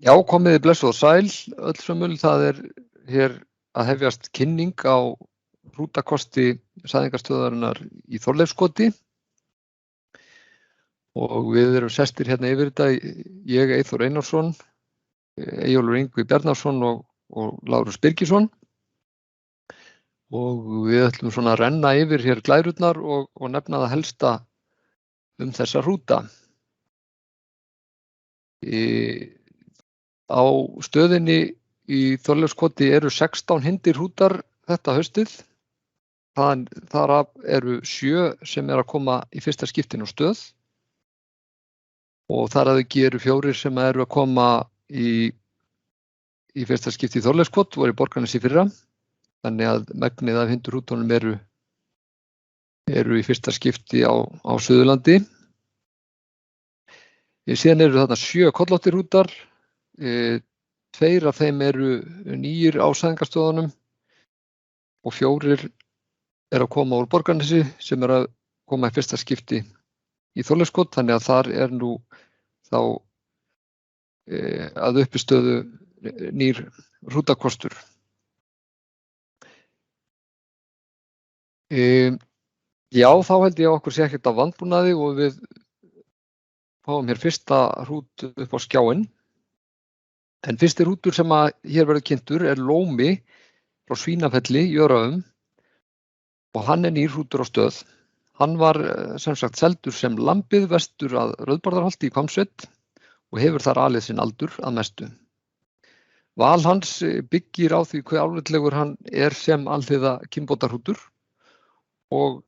Já, komiði blessuð og sæl, öll sömul, það hér að hefjast kynning á hrútakosti sæðingarstöðvarinnar í Þorleifskoti og við erum sestir hérna yfir þetta, ég Eyþór Einarsson, Eyjólfur Ingvi Bjarnason og Lárus Birgisson og við ætlum svona að renna yfir hér glærurnar og nefna það helsta þessa hrúta. Á stöðinni í Þorleifskoti eru 16 hindirhrútar þetta haustið. Þar af eru 7 sem að koma í fyrsta skiptin á stöð og þar að auki eru 4 sem eru að koma í fyrsta skipti í Þorleifskot, voru í Borgarnesi í fyrra. Þannig að megnið af hindurhrútunum eru í fyrsta skipti á Suðurlandi. Síðan eru þarna 7 kollóttirhrútar. 2 af þeim eru nýir á sæðingarstöðunum og 4 eru að koma úr Borgarnesi sem eru að koma í fyrsta skipti í Þorleifskot, þannig að þar nú þá að uppistöðu nýr hrútakostur. Já, þá held ég að okkur sé ekkert af vandbúnaði og við fáum hér fyrsta hrút upp á skjáinn. En fyrsti hrútur sem að hér verður kynntur Lómi frá Svínafelli í Öræfum og hann nýr hrútur á stöð. Hann var sem sagt seldur sem lambið vestur að Rauðbarðarholti í Hvammsveit og hefur þar alið sinn aldur að mestu. Val hans byggir á því hve álitlegur hann sem alhliða kynbótarhrútur og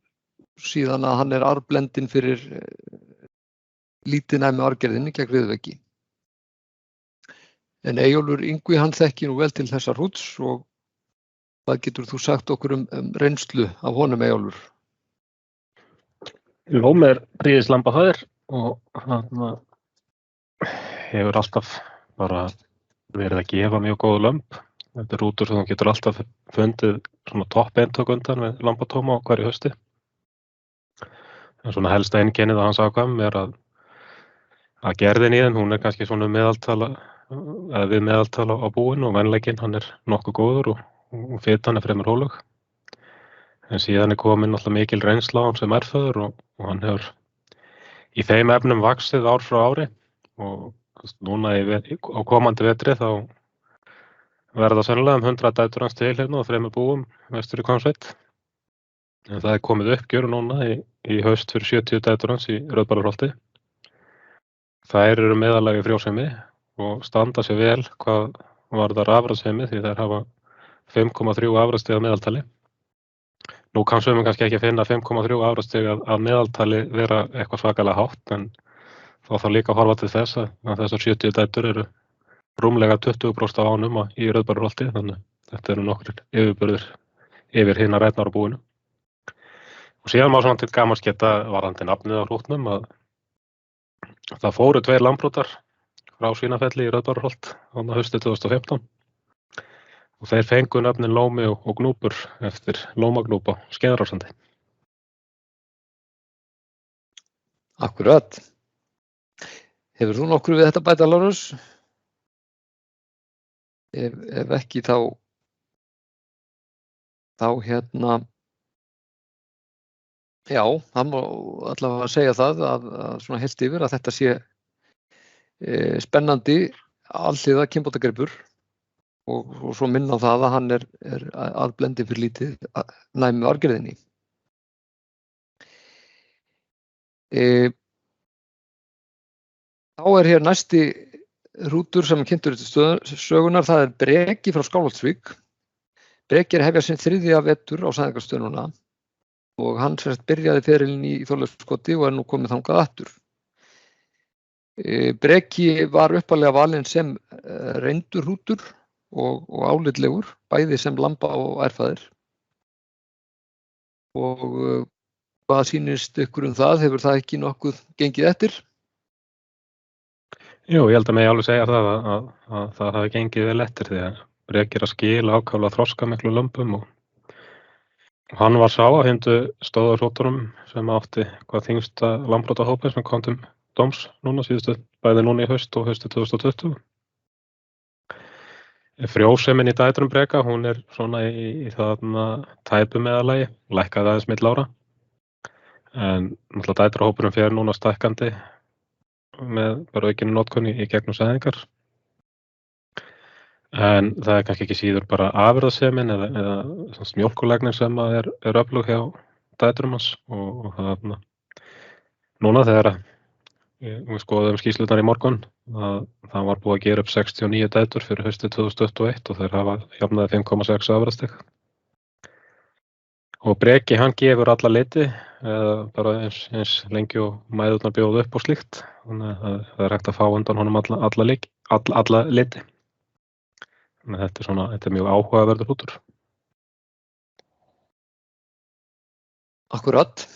síðan að hann arfblendinn fyrir lítið næmi arfgerðinni gegn riðuveggi. En Eyjólfur Ingvi hann þekkir nú vel til þessa hrúts og hvað getur þú sagt okkur reynslu af honum, Eyjólfur? Lómi prýðislambahöður og hann hefur alltaf bara verið að gefa mjög góð lömb. Þetta hrútur sem hann getur alltaf fundið svona topp eintök undan við lambatóma á hverju hausti. En svona helsta einkennið að hans afkvæmum að gerðin í þeim, hún kannski svona við meðaltal á búin og venleikinn hann nokkuð góður og fitan fremur hólug. En síðan komin alltaf mikil reynsla á hann sem erföður og hann hefur í þeim efnum vaxið ár frá ári og núna á komandi vetri þá verða sennilega 100 dætur hans til hérna og 3 búum vestur í Hvammsveit. En það komið uppgjör núna í haust fyrir 70 dætur hans í Rauðbarðarholti. Þær eru meðalagi frjósemi og standa sér vel hvað varðar afbragðssemi því þær hafa 5,3 afbragðsstig að meðaltali. Nú kann sumum kannski ekki að finna 5,3 afbragðsstig að meðaltali vera eitthvað svakalega hátt en þá þarf líka að horfa til þess að þessar 70 dætur eru rúmlega 20% af ánum í Rauðbarðarholti, þannig þetta eru nokkrir yfirburðir yfir hinar rænnar á búinu. Og síðan má svona til gamans geta varðandi nafnið á hrútnum að það fóru 2 lambrútar frá Svínafelli í Rauðbarðarholt á haustið 2015 og þeir fengu nöfnin Lómi og Gnúpur eftir Lómagnúp á Skeiðarársandi. Akkurat. Hefur þú nokkuð við þetta bæta, Lárus? Ef ekki þá hérna já, hann má allavega segja það að svona heilt yfir að þetta sé spennandi alhliða kynbótagripur og svo minna á það að hann aðblendinn fyrir lítið næmi arfgerðinni. Þá hér næsti hrútur sem kynntur til sögunar, það Breki frá Skálholtsvík. Breki hefja sinn 3. vetur á sæðingarstöðuna og hann byrjaði ferilinn í Þorleifskoti og nú komið þangað aftur. Breki var upphaflega valinn sem reyndur hrútur og álitlegur, bæði sem lamba og erfæðir. Og hvað sýnist ykkur það? Hefur það ekki nokkuð gengið eftir? Jú, ég held að megi alveg segja það að það hafi gengið vel eftir því að Breki að skila ákaflega þroskamiklu lömbum og hann var sá að hindu stóðarhrútunum sem átti hvað þyngsta lambrótahópinn sem kom til dóms núna síðustu bæði núna í haust og hausti 2020. Frjósemin í dætrum breka, hún svona í þarna tæpu meðalagi, lækkaði aðeins milli ára. En náttúrulega dætrahópurinn fer núna stækkandi með bara aukinni notkun í gegnum sæðingar. En það kannski ekki síður bara afurðasemin eða mjólkurlægnin sem er öflug hjá dætrum hans og þarna núna þegar við skoðum skýrslurnar í morgun að það var búið að gera upp 69 dætur fyrir haustið 2021 og þeir hafa jafnaði 5,6 afurðastig. Og Breki, hann gefur alla liti, bara eins lengi og mæðurnar bjóða upp og slíkt. Þannig að það er hægt að fá undan honum alla liti. Þannig að þetta er mjög áhugaverður hrútur. Akkurat.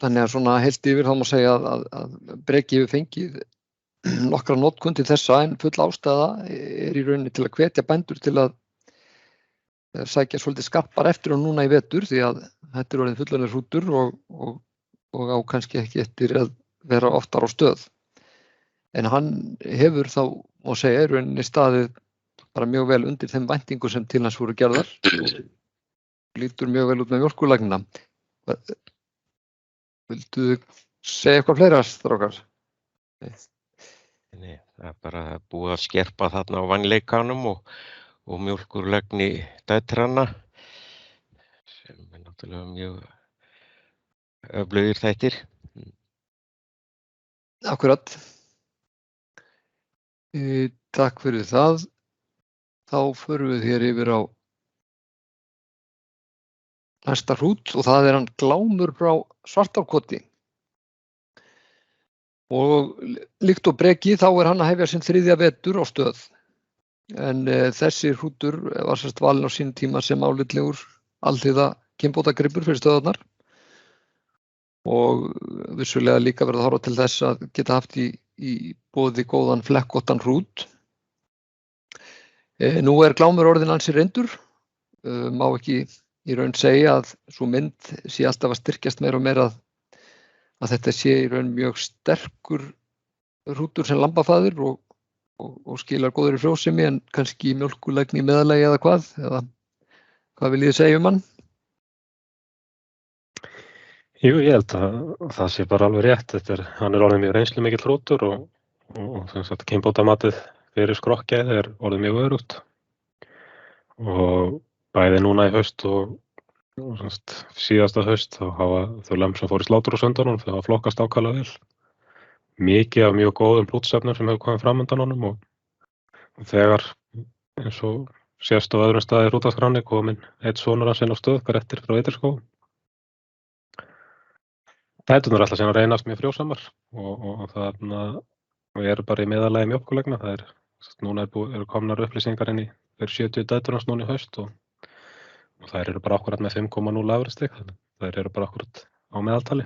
Þannig að svona heilt yfir þá má segja að Breki hefur fengið nokkra notkun til þessa en full ástæða er í rauninni til að hvetja bændur til að sækja svolítið skarpar eftir og núna í vetur því að þetta er orðið fullorðinn hrútur og á kannski ekki eftir að vera oftar á stöð. En hann hefur þá, má segja, í rauninni staðið bara mjög vel undir þeim væntingum sem til hans voru gerðar og lítur mjög vel út með mjólkurlægnina. Vildu segja eitthvað fleira, strákar? Nei, það er bara búið að skerpa þarna á vanleikanum og mjólkurlægni dætranna sem er náttúrulega mjög öflugir þættir. Akkurat. Takk fyrir það. Þá förum við hér yfir á næsta hrút og það er hann Glámur frá Svartárkoti. Og líkt og Breki þá er hann að hefja sinn 3. vetur á stöð. En þessi hrútur var sérst valinn á sínum tíma sem álitlegur alhliða kynbótagripur fyrir stöðarnar. Og vissulega líka verið að horfa til þess að geta haft í boði góðan flekkóttan hrút. Nú er Glámur orðinn ansi reyndur, má ekki í raun segja að svo mynd sé alltaf að styrkjast meira og meira að þetta sé í raun mjög sterkur hrútur sem lambafaðir og skilar góður í frjósemi en kannski mjólkurlægni í meðalagi eða hvað viljið þið segja um hann? Jú, ég held að það sé bara alveg rétt. Hann er orðinn mjög reynslumikill hrútur og sem sagt kynbótamatið fyrir skrokkgæði er orðið mjög örugt. Og bæði núna í haust og síðasta haust þá hafa þau lömb sem fór í slátur á söndanum þau hafa flokkast ákaflega vel. Mikið af mjög góðum blótsefnum sem hefur komið fram undan honum og þegar eins og sést á öðrum staði í hrútaskránni kominn einn sonur hans inn á stöð hvar eftir frá Eitirskógum. Dæturnar ætla síðan að reynast mjög frjósamar og þarna eru bara í meðalagi mjólkurlægna. Núna eru komnar upplýsingar inn í fyrir 70 dætur hans núna í haust og þær eru bara akkurat með 5,0 afurðastig, þannig þær eru bara akkurat á meðaltali.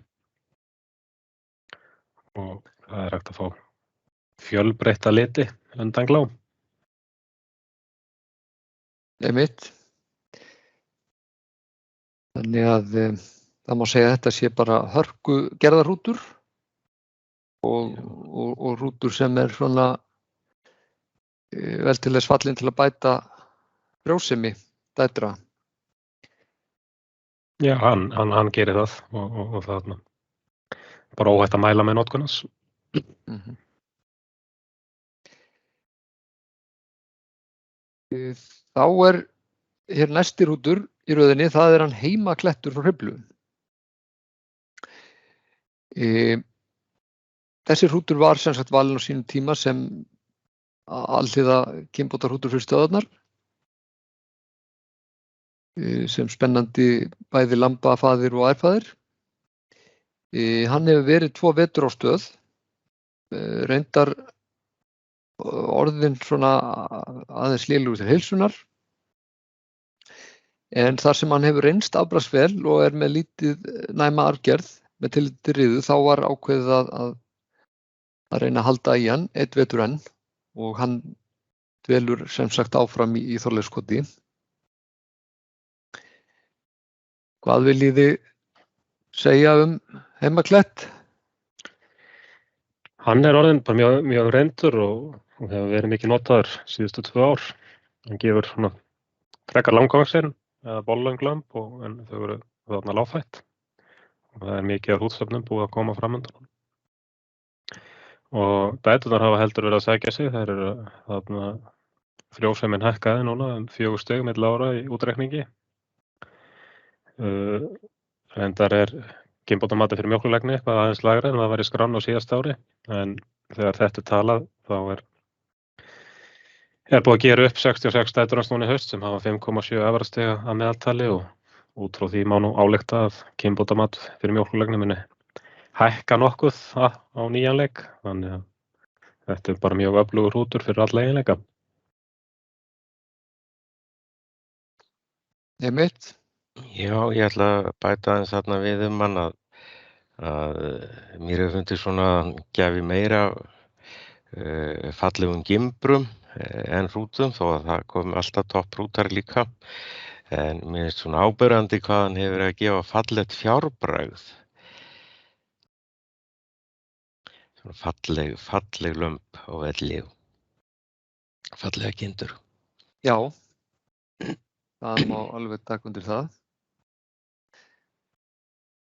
Og það er hægt að fá fjölbreytta liti undan Glám. Einmitt. Þannig að það má segja að þetta sé bara hörku gerðarhrútur og hrútur sem er svona vel til þess fallinn til að bæta frjósemi dætra. Já, hann gerir það og það bara óhætt að mæla með notkun hans. Þá er hér næsti hrútur í röðinni, það er hann Heimaklettur frá Hriflu. Þessi hrútur var sem sagt valinn á sínum tíma sem alhliða kynbótarhrútur fyrir stöðarnar. Sem spennandi bæði lambafaðir og ærfaðir. Hann hefur verið 2 vetur á stöð, reyndar orðinn svona aðeins lélegur til heilsunar, en þar sem hann hefur reynst afbragðsvel og er með lítið næma arfgerð með tilliti til riðu, þá var ákveðið að reyna að halda í hann einn vetur enn og hann dvelur sem sagt áfram í Þorleifskoti. Hvað viljið þið segja um Heimaklett? Hann orðinn bara mjög reyndur og hefur verið mikið notaður síðustu 2 ár. Hann gefur svona frekar langvaxin eða bollöng lömb en þau eru þarna lágfætt. Og það mikið af hrútsöfnum búið að koma fram undan. Og dæturnar hafa heldur verið að sækja sig. Þær eru þarna frjósemin hækkaði núna 4 stig milli ára í útreikningi. Reyndar kynbótamati fyrir mjólkurlegni eitthvað aðeins lægra en það var í skránni á síðasta ári. En þegar þetta talað þá er búið að gera upp 66 dæturans núna í haust sem hafa 5,7 afrastiga að meðaltali og út frá því má nú álykta að kynbótamat fyrir mjólkurlegni muni hækka nokkuð á nýjan leik. Þannig að þetta bara mjög öflugur hrútur fyrir alla eiginleika. Einmitt. Já, ég ætla að bæta aðeins þarna við hann að mér hefur fundið svona að hann gefi meira fallegum gimbrum en hrútum þó að það komi alltaf topphrútar líka. En mér finnst svona áberandi hvað hann hefur að gefa fallegt fjárbragð. Svona falleg lömb á velli og fallega kindur. Já, það má alveg taka undir það.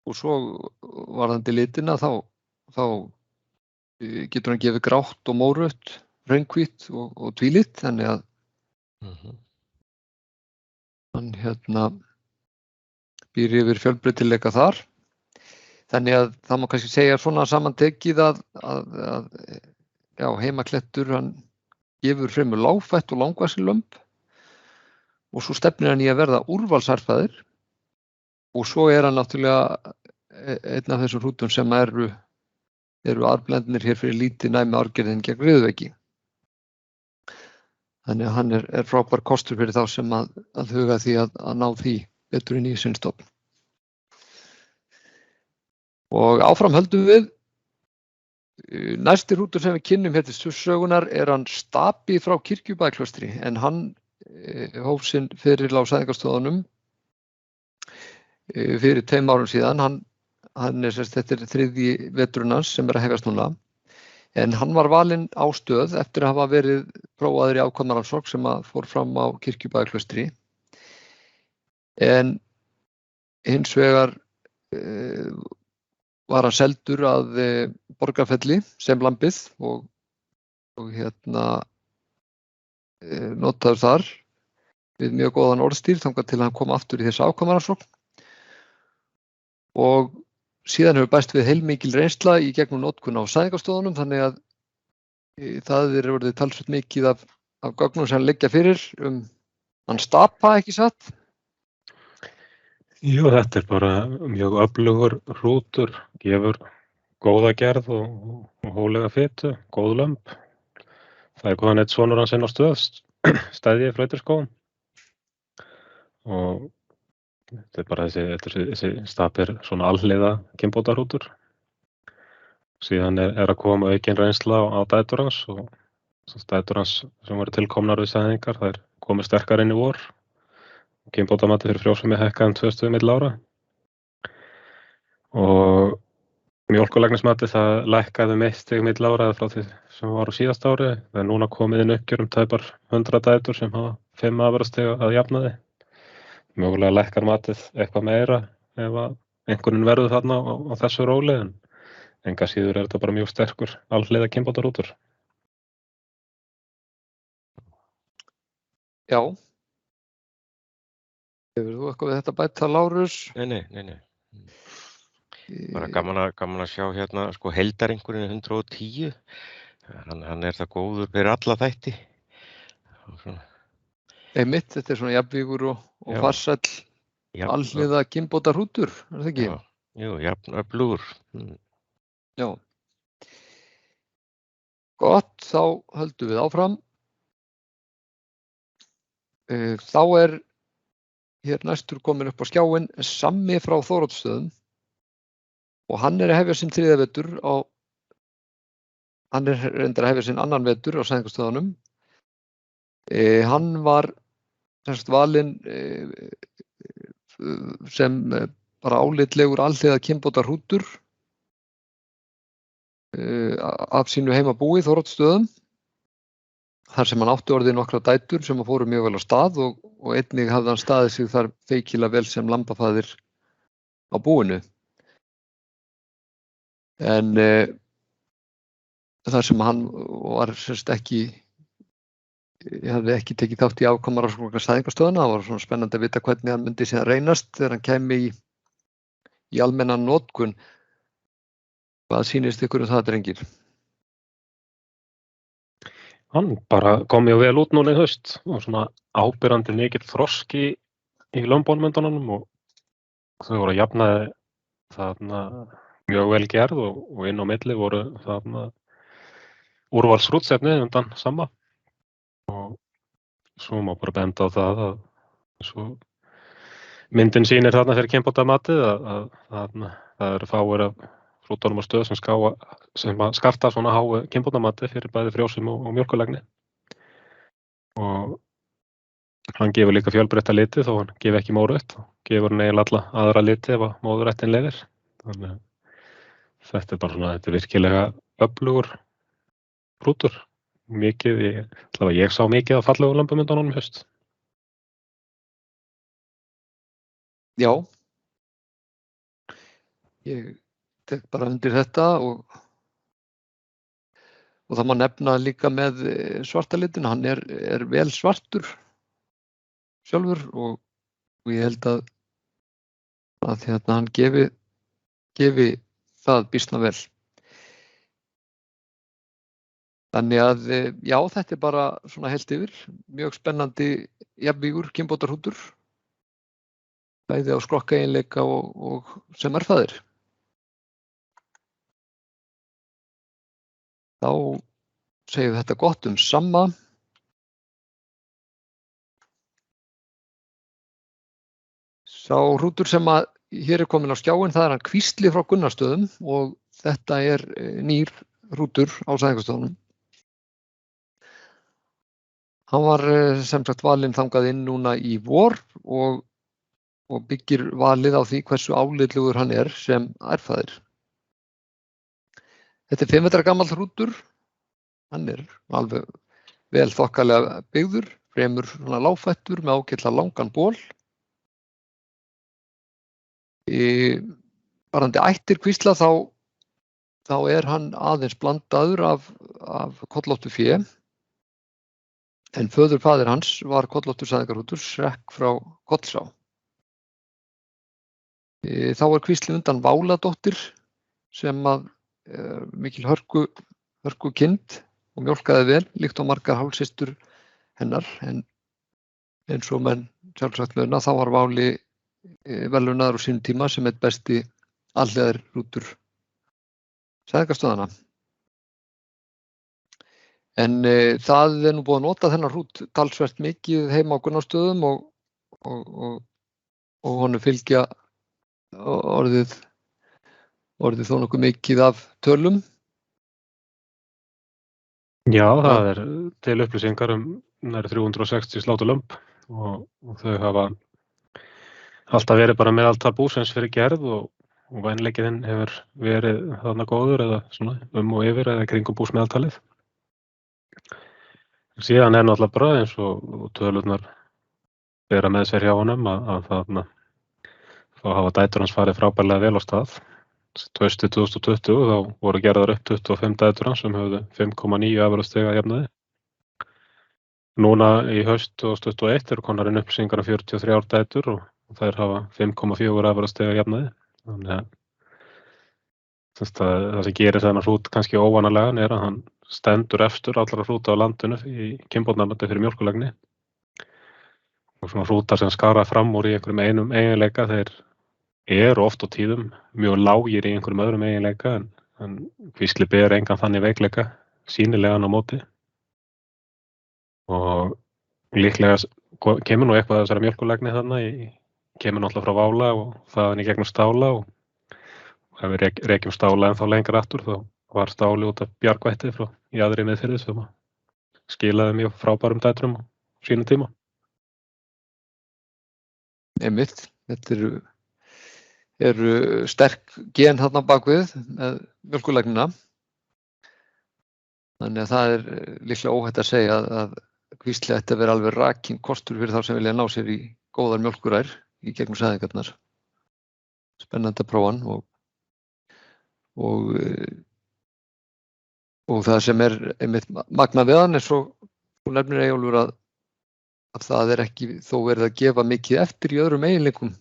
Og svo varðandi litina þá getur hann gefið grátt og mórautt, rauðhvítt og tvílit, þannig að hann býr yfir fjölbreytileika þar. Þannig að það má kannski segja svona samantekið að heimaklettur hann gefur fremur lágfætt og langvaxin lömb og svo stefnir hann í að verða úrvalsarfaðir og svo hann náttúrulega einn af þessum hrútum sem eru arfblendnir hér fyrir lítið næmi árgerðin gegn riðuveiki. Þannig að hann er frábær kostur fyrir þá sem að huga því að ná því betur inn í sinn stofn. Og áfram höldum við. Næsti hrútur sem við kynnum hér til sögunar hann Stapi frá Kirkjubæklaustri en hann hóf sinn feril á sæðingarstofunum fyrir 2 árum síðan. Þetta er 3. veturinn hans sem að hefjast núna. En hann var valinn á stöð eftir að hafa verið prófaður í afkvæmaransókn sem að fór fram á Kirkjubæklaustri. En hins vegar var hann seldur að Borgarfelli sem lambið og notaður þar við mjög góðan orðstír þangað til hann kom aftur í þessa afkvæmaransókn. Og síðan hefur bæst við heilmikil reynsla í gegnum notkun á sæðingarstofunum þannig að það orðið talsvert mikið af gögnum sem liggja fyrir hann Stapa, ekki satt? Jú, þetta bara mjög öflugur hrútur, gefur góða gerð og hóflega fitu, góð lömb. Það hvað hann sonur hans inn á stöð, stæði í flauturskógum. Og þetta bara þessi Stapi svona alhliða kynbótarhrútur. Síðan að koma aukin reynsla á dætur hans og dætur hans sem voru tilkomnar við sæðingar, þær komu sterkar inn í vor. Kynbótamati fyrir frjósemi hækkaði 2 stig milli ára. Og mjólkurlæknismati það lækkaði 1 stig milli ára frá því sem var á síðasta ári. Það núna komið inn uppgjör tæpar 100 dætur sem hafa 5 afurðastiga að jafnaði. Mögulega lækkar matið eitthvað meira ef að einhverjum verður þarna á þessu róli en enga síður þetta bara mjög sterkur alhliða kynbótarhrútur. Já. Hefur þú eitthvað við þetta bæta, Lárus? Nei. Bara gaman að sjá hérna heildareinhverjum 110. Hann það góður fyrir alla þætti. Einmitt, þetta svona jafnvígur og farsæll alhliða kynbótarhrútur, það ekki? Jú, jafnöflugur. Já. Gott, þá höldum við áfram. Þá hér næstur komin upp á skjáinn Sammi frá Þóroddsstöðum og hann að hefja sinn 3. vetur hann reyndar að hefja sinn 2. vetur á sæðingarstöðunum. Hann var valinn sem bara álitlegur alhliða kynbótarhrútur af sínu heimabúi Þóroddsstöðum, þar sem hann átti orðið nokkra dætur sem fóru mjög vel á stað og einnig hafði hann staðið sig þar feikilega vel sem lambafaðir á búinu. En þar sem hann var hafði ekki tekið þátt í afkomarannsóknar Fæðingarstöðvanna, það var svona spennandi að vita hvernig hann myndi síðan reynast þegar hann kæmi í almennan notkun. Hvað sýnist ykkur það, drengir? Hann bara kom mjög vel út núna í haust og svona ábyrrandi mikill þroski í lömbónumyndunum og þau voru að jafnaði þarna mjög vel gerð og inn á milli voru þarna úrvalsrútsefni undan sama og svo má bara benda á það að svo myndin sýnir þarna fyrir kynbótamatið að það eru fáir af hrútunum á stöð sem skarta svona háu kynbótamati fyrir bæði frjósum og mjólkurlegni og hann gefur líka fjölbreytta liti þó hann gefur ekki mórautt og gefur hann eiginlega alla aðra liti ef að móðurættin leyfir. Þannig að þetta er virkilega öflugur hrútur. Ég sá mikið af fallegu lömbumyndunum í haust. Já, ég tek bara undir þetta og það má nefna líka með svarta litin, hann er vel svartur sjálfur og ég held að hann gefi það býsna vel. Þannig að já, þetta er bara svona heilt yfir, mjög spennandi jafnvígur kynbótarhrútur, bæði á skrokkaeiginleika og sem erfðaðir. Þá segjum við þetta gott Samma. Sá hrútur sem að hér er komin á skjáinn, það er hann Kvísli frá Gunnarsstöðum og þetta er nýr hrútur á Fæðingarstöðvanum. Hann var sem sagt valinn þangað inn núna í vor og byggir valið á því hversu álitlegur hann er sem erfðaðir. Þetta er 5 metra gamall hrútur, hann er alveg vel þokkalega byggður, fremur svona lágfættur með ágætlega langan ból. Varðandi ættir kvísla þá er hann aðeins blandaður af kollóttu fé, en föðurfaðir hans var kollóttur sæðingarhrútur Srekk frá Kollsá. Þá er kvísli undan Váladóttir sem að mikil hörku kind og mjólkaði vel, líkt á margar hálfsystur hennar, en eins og menn sjálfsagt launa, þá var Váli verðlaunaður á sínum tíma sem eitt besti alhliðar hrútur Fæðingarstöðvanna. En það er nú búið að nota þennan hrút talsvert mikið heima á Gunnarsstöðum og honum fylgja orðið þó nokkuð mikið af tölum. Já, það er til upplýsingar nærri 360 sláturlömb og þau hafa alltaf verið bara meðaltal búsins fyrir gerð og vænleikinn hefur verið þarna góður eða svona og yfir eða kringum búsmeðaltalið. Síðan er náttúrulega bara eins og tölurnar bera með sér hjá honum að þarna þá hafa dætur hans farið frábærlega vel á stað. Haustið 2020 þá voru gerðar upp 25 dætur hans sem höfðu 5,9 afurðastiga jafnaði. Núna í haust 2021 eru komnar inn upplýsingar 43 dætur og þær hafa 5,4 afurðastiga jafnaði. Þannig að það sem gerir þennan hrút kannski óvanalega er að hann stendur efstur allra hrúta á landinu í kynbótamati fyrir mjólkurlegni. Og svona hrútar sem skara fram úr í einhverjum einum eiginleika, þeir eru oft á tíðum mjög lágir í einhverjum öðrum eiginleika en Kvísli ber engan þannig veikleika sýnilegan á móti. Og líklega kemur nú eitthvað þessari mjólkurlegni þarna kemur náttúrulega frá Vála og þaðan í gegnum Stála og ef við rekjum Stála ennþá lengra aftur þá var Stáli út af Bjargvætti frá Jaðri Miðfirði sem skilaði mjög frábærum dætrum á sínum tíma. Einmitt, þetta eru sterk gen þarna bakvið með mjólkurlegnina. Þannig að það líklega óhætt að segja að kvísli ætti að vera alveg rakinn kostur fyrir þá sem vilja ná sér í góðar mjólkurær í gegnum sæðingarnar. Spennandi að prófa hann og það sem einmitt magnað við hann svo þú nefnir Eyjólfur að það ekki þó verið að gefa mikið eftir í öðrum eiginleikum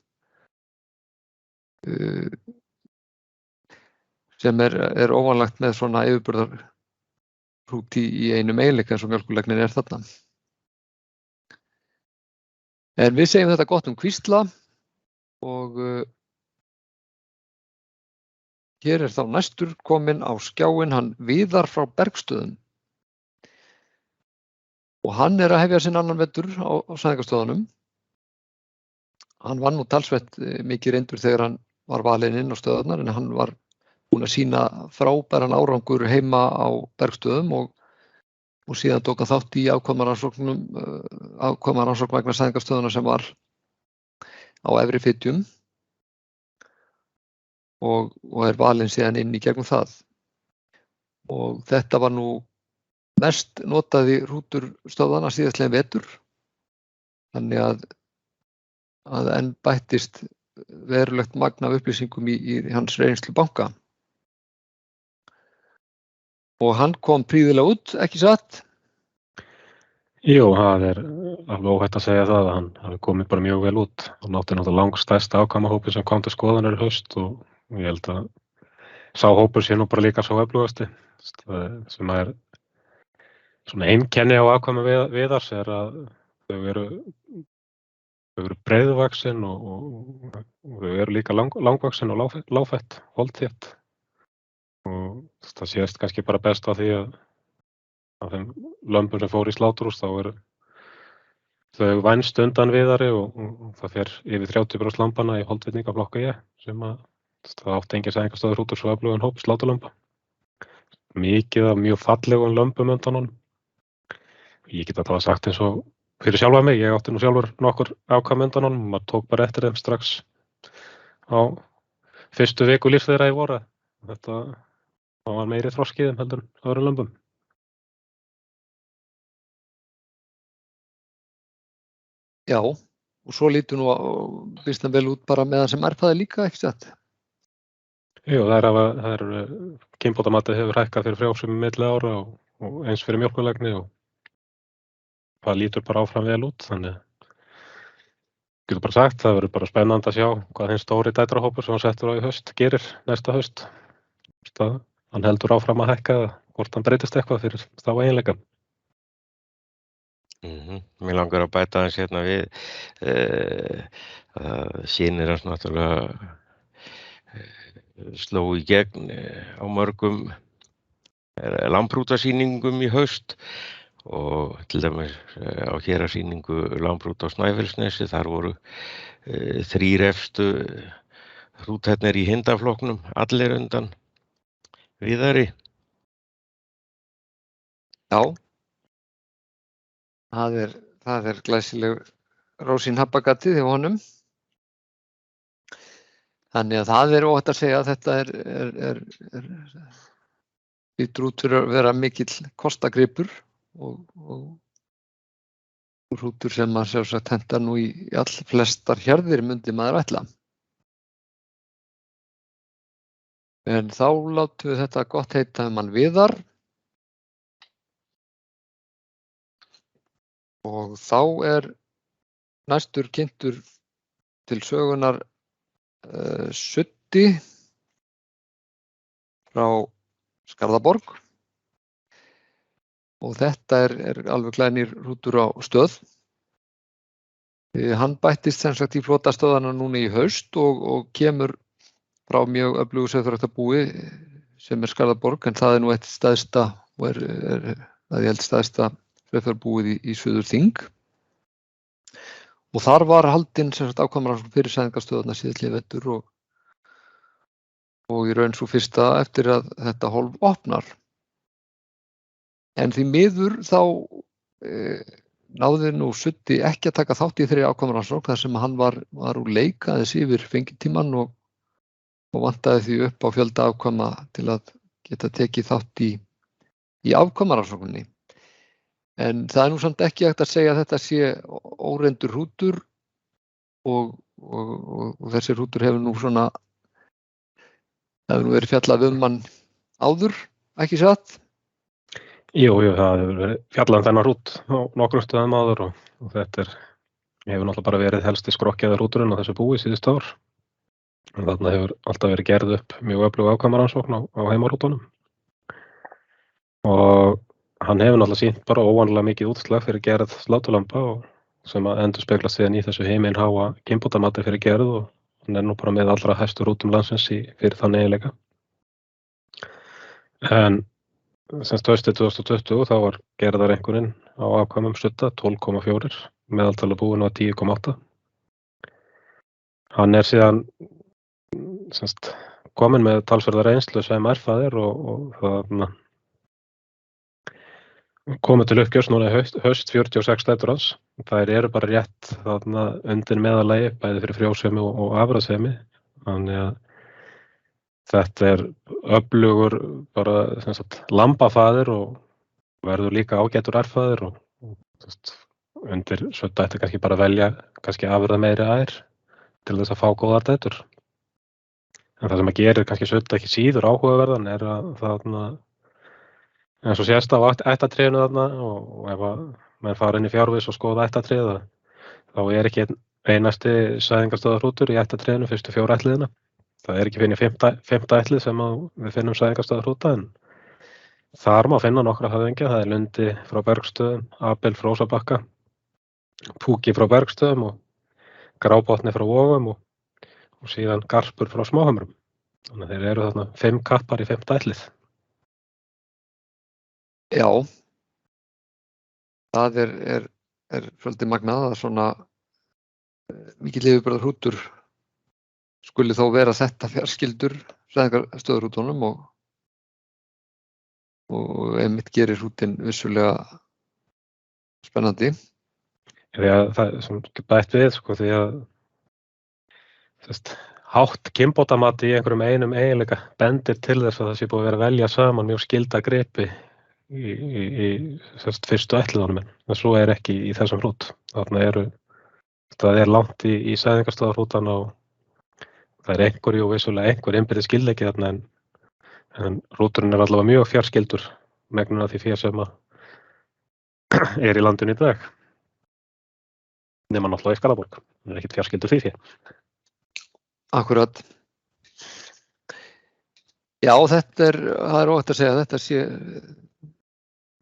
sem óvanlegt með svona yfirburðarhrút í einum eiginleika eins og mjólkurlæknin þarna. En við segjum þetta gott kvísla og hér þá næstur kominn á skjáinn hann Viðar frá Bergsstöðum. Og hann að hefja sinn annan vetur á sæðingarstöðunum. Hann var nú talsvert mikið reyndur þegar hann var valinn inn á stöðurnar en hann var búinn að sýna frábæran árangur heima á Bergsstöðum og síðan tók hann þátt í ákvæmarannsókn vegna sæðingarstöðuna sem var á Efri Fitjum og valinn síðan inn í gegnum það. Og þetta var nú mest notaði hrútur stöðvanna síðastliðinn vetur. Þannig að enn bættist verulegt magn af upplýsingum í hans reynslu banka. Og hann kom prýðilega út, ekki satt? Jú, það alveg óhætt að segja það að hann hafi komið bara mjög vel út. Hann átti náttúrulega langstærsta ákvæmahópur sem kom til skoðunar í haust og ég held að sá hópur sé nú bara líka sá öflugasti sem svona einkenni á afkvæmi Viðars að þau eru breiðvaxin og þau eru líka langvaxin og lágfett, holdþétt. Og það sést kannski bara best á því að þeim lömbum sem fóru í sláturhús þá eru þau vænst undan Viðari og það fer yfir 30% lambana í holdvitningaflokka E sem það átti engin sæðingarstöður út úr svo öflugan hóp sláturlamba. Mikið af mjög fallegum lömbum undan honum. Ég get að það sagt eins og fyrir sjálfa mig, ég átti nú sjálfur nokkur afkvæmi undan honum, maður tók bara eftir þeim strax á fyrstu viku lífs þeirra í voru. Það var meiri þroski í þeim heldur en öðrum lömbum. Já, og svo lítur nú býst hann vel út bara með það sem erfaði líka, ekki satt? Jú, kynbótamatið hefur hækkað fyrir frjósemi milli ára og eins fyrir mjólkurlækni og það lítur bara áfram vel út, þannig getur bara sagt, það verður bara spennandi að sjá hvað hinn stóri dætrahópur sem hann settur á í haust gerir næsta haust. Hann heldur áfram að hækka eða hvort hann breytist eitthvað fyrir þá eiginleika. Mér langar að bæta hans hérna við sýnir hans náttúrulega sló í gegn á mörgum lambrútasýningum í haust og til dæmis á hérasýningu lambrút á Snæfellsnesi, þar voru 3 efstu hrúternir í hindaflokknum, allir undan Viðari. Já, það glæsileg rósínhabbagatið hjá honum. Þannig að það óhætt að segja að þetta lítur út fyrir að vera mikill kostagripur og hrútur sem maður sjálfsagt hentar nú í allflestar hjarðir myndi maður ætla. En þá látum við þetta gott heita hann Viðar. Og þá næstur kynntur til sögunar Sutti frá Skarðaborg og þetta alveg glænýr hrútur á stöð. Hann bættist sem sagt í flotastöðana núna í haust og kemur frá mjög öflugu sauðfjáræktarbúi sem Skarðaborg, en það nú eitt stærsta og það ég held stærsta sauðfjárbúið í Suðurþing. Og þar var haldinn sem sagt ákvæmarannsókn fyrir sæðingarstöðuna síðastliðinn vetur og í raun svo fyrsta eftir að þetta hólf opnar. En því miður þá náði nú Sutti ekki að taka þátt í þeirri ákvæmarannsókn þar sem hann var úr leik aðeins yfir fengitímann og vantaði því upp á fjölda ákvæma til að geta tekið þátt í í afkvæmarannsókninni. En það nú samt ekki hægt að segja að þetta sé óreyndur hrútur og þessi hrútur hefur nú verið fjallað hann áður, ekki satt? Jú, það hefur verið fjallað þennan hrút á nokkrum stöðum áður og þetta hefur náttúrulega bara verið helsti skrokkjaður hrúturinn á þessu búi síðust ár. Og þarna hefur alltaf verið gerð upp mjög öflug afkvæmarannsókn á heimarútunum. Og hann hefur náttúrulega sýnt bara óvanlega mikið útslag fyrir gerð sláturlamba og sem að endurspeglast síðan í þessu himinháa kynbótamati fyrir gerð og hann nú bara með allra hæstu hrútum landsins fyrir þann eiginleika. En semst haustið 2020 þá var gerðareinkunnin á afkvæmum studda 12,4, meðaltala búin var 10,8. Hann síðan semst kominn með talsverða reynslu sem erfaðir og það komið til uppgjörs núna haust 46 dætur hans. Þær eru bara rétt þarna undir meðallagi bæði fyrir frjósemi og afurðasemi. Þannig að þetta öflugur bara lambafaðir og verður líka ágætur erfaðir og undir sudda ætti kannski bara velja kannski afurða meiri ær til þess að fá góðar dætur. En það sem að gerir kannski sudda ekki síður áhugaverðan að þarna eins og sést á ættatrénu þarna og ef að menn fara inn í fjárvis og skoða ættatréð þá ekki einasti sæðingarstöðarhrútur í ættatrénu fyrstu 4 ættliðina. Það ekki fyrir 5. ætlið sem við finnum sæðingarstöðarhrúta en þar má finna nokkra höfðingja. Það Lundi frá Bergsstöðum, Abel frá Ósabakka, Púki frá Bergsstöðum og Grábotni frá Vogum og síðan Garpur frá Smáhamrum. Þannig að þeir eru þarna 5 kappar í 5. ætlið. Já, það er svolítið magnað að svona mikill yfirburðar hrútur skuli þó vera þetta fjarskyldur sæðingarstöðarhrútunum og einmitt gerir hrútinn vissulega spennandi. Því að það sem bætt við því að hátt kynbótamati í einhverjum einum eiginleika bendir til þess að það sé búið að vera að velja saman mjög skylda gripi í fyrstu ættliðunum en svo ekki í þessum hrút. Það langt í sæðingarstöðarhrútan og það vissulega einhver innbyrðis skyldleiki þarna en hrúturinn allavega mjög fjarskyldur megnun af því fé sem í landinu í dag. Nema náttúrulega í Skalaborg. Hann ekkert fjarskyldur því fé. Akkurat. Já, það óhætt að segja að þetta sé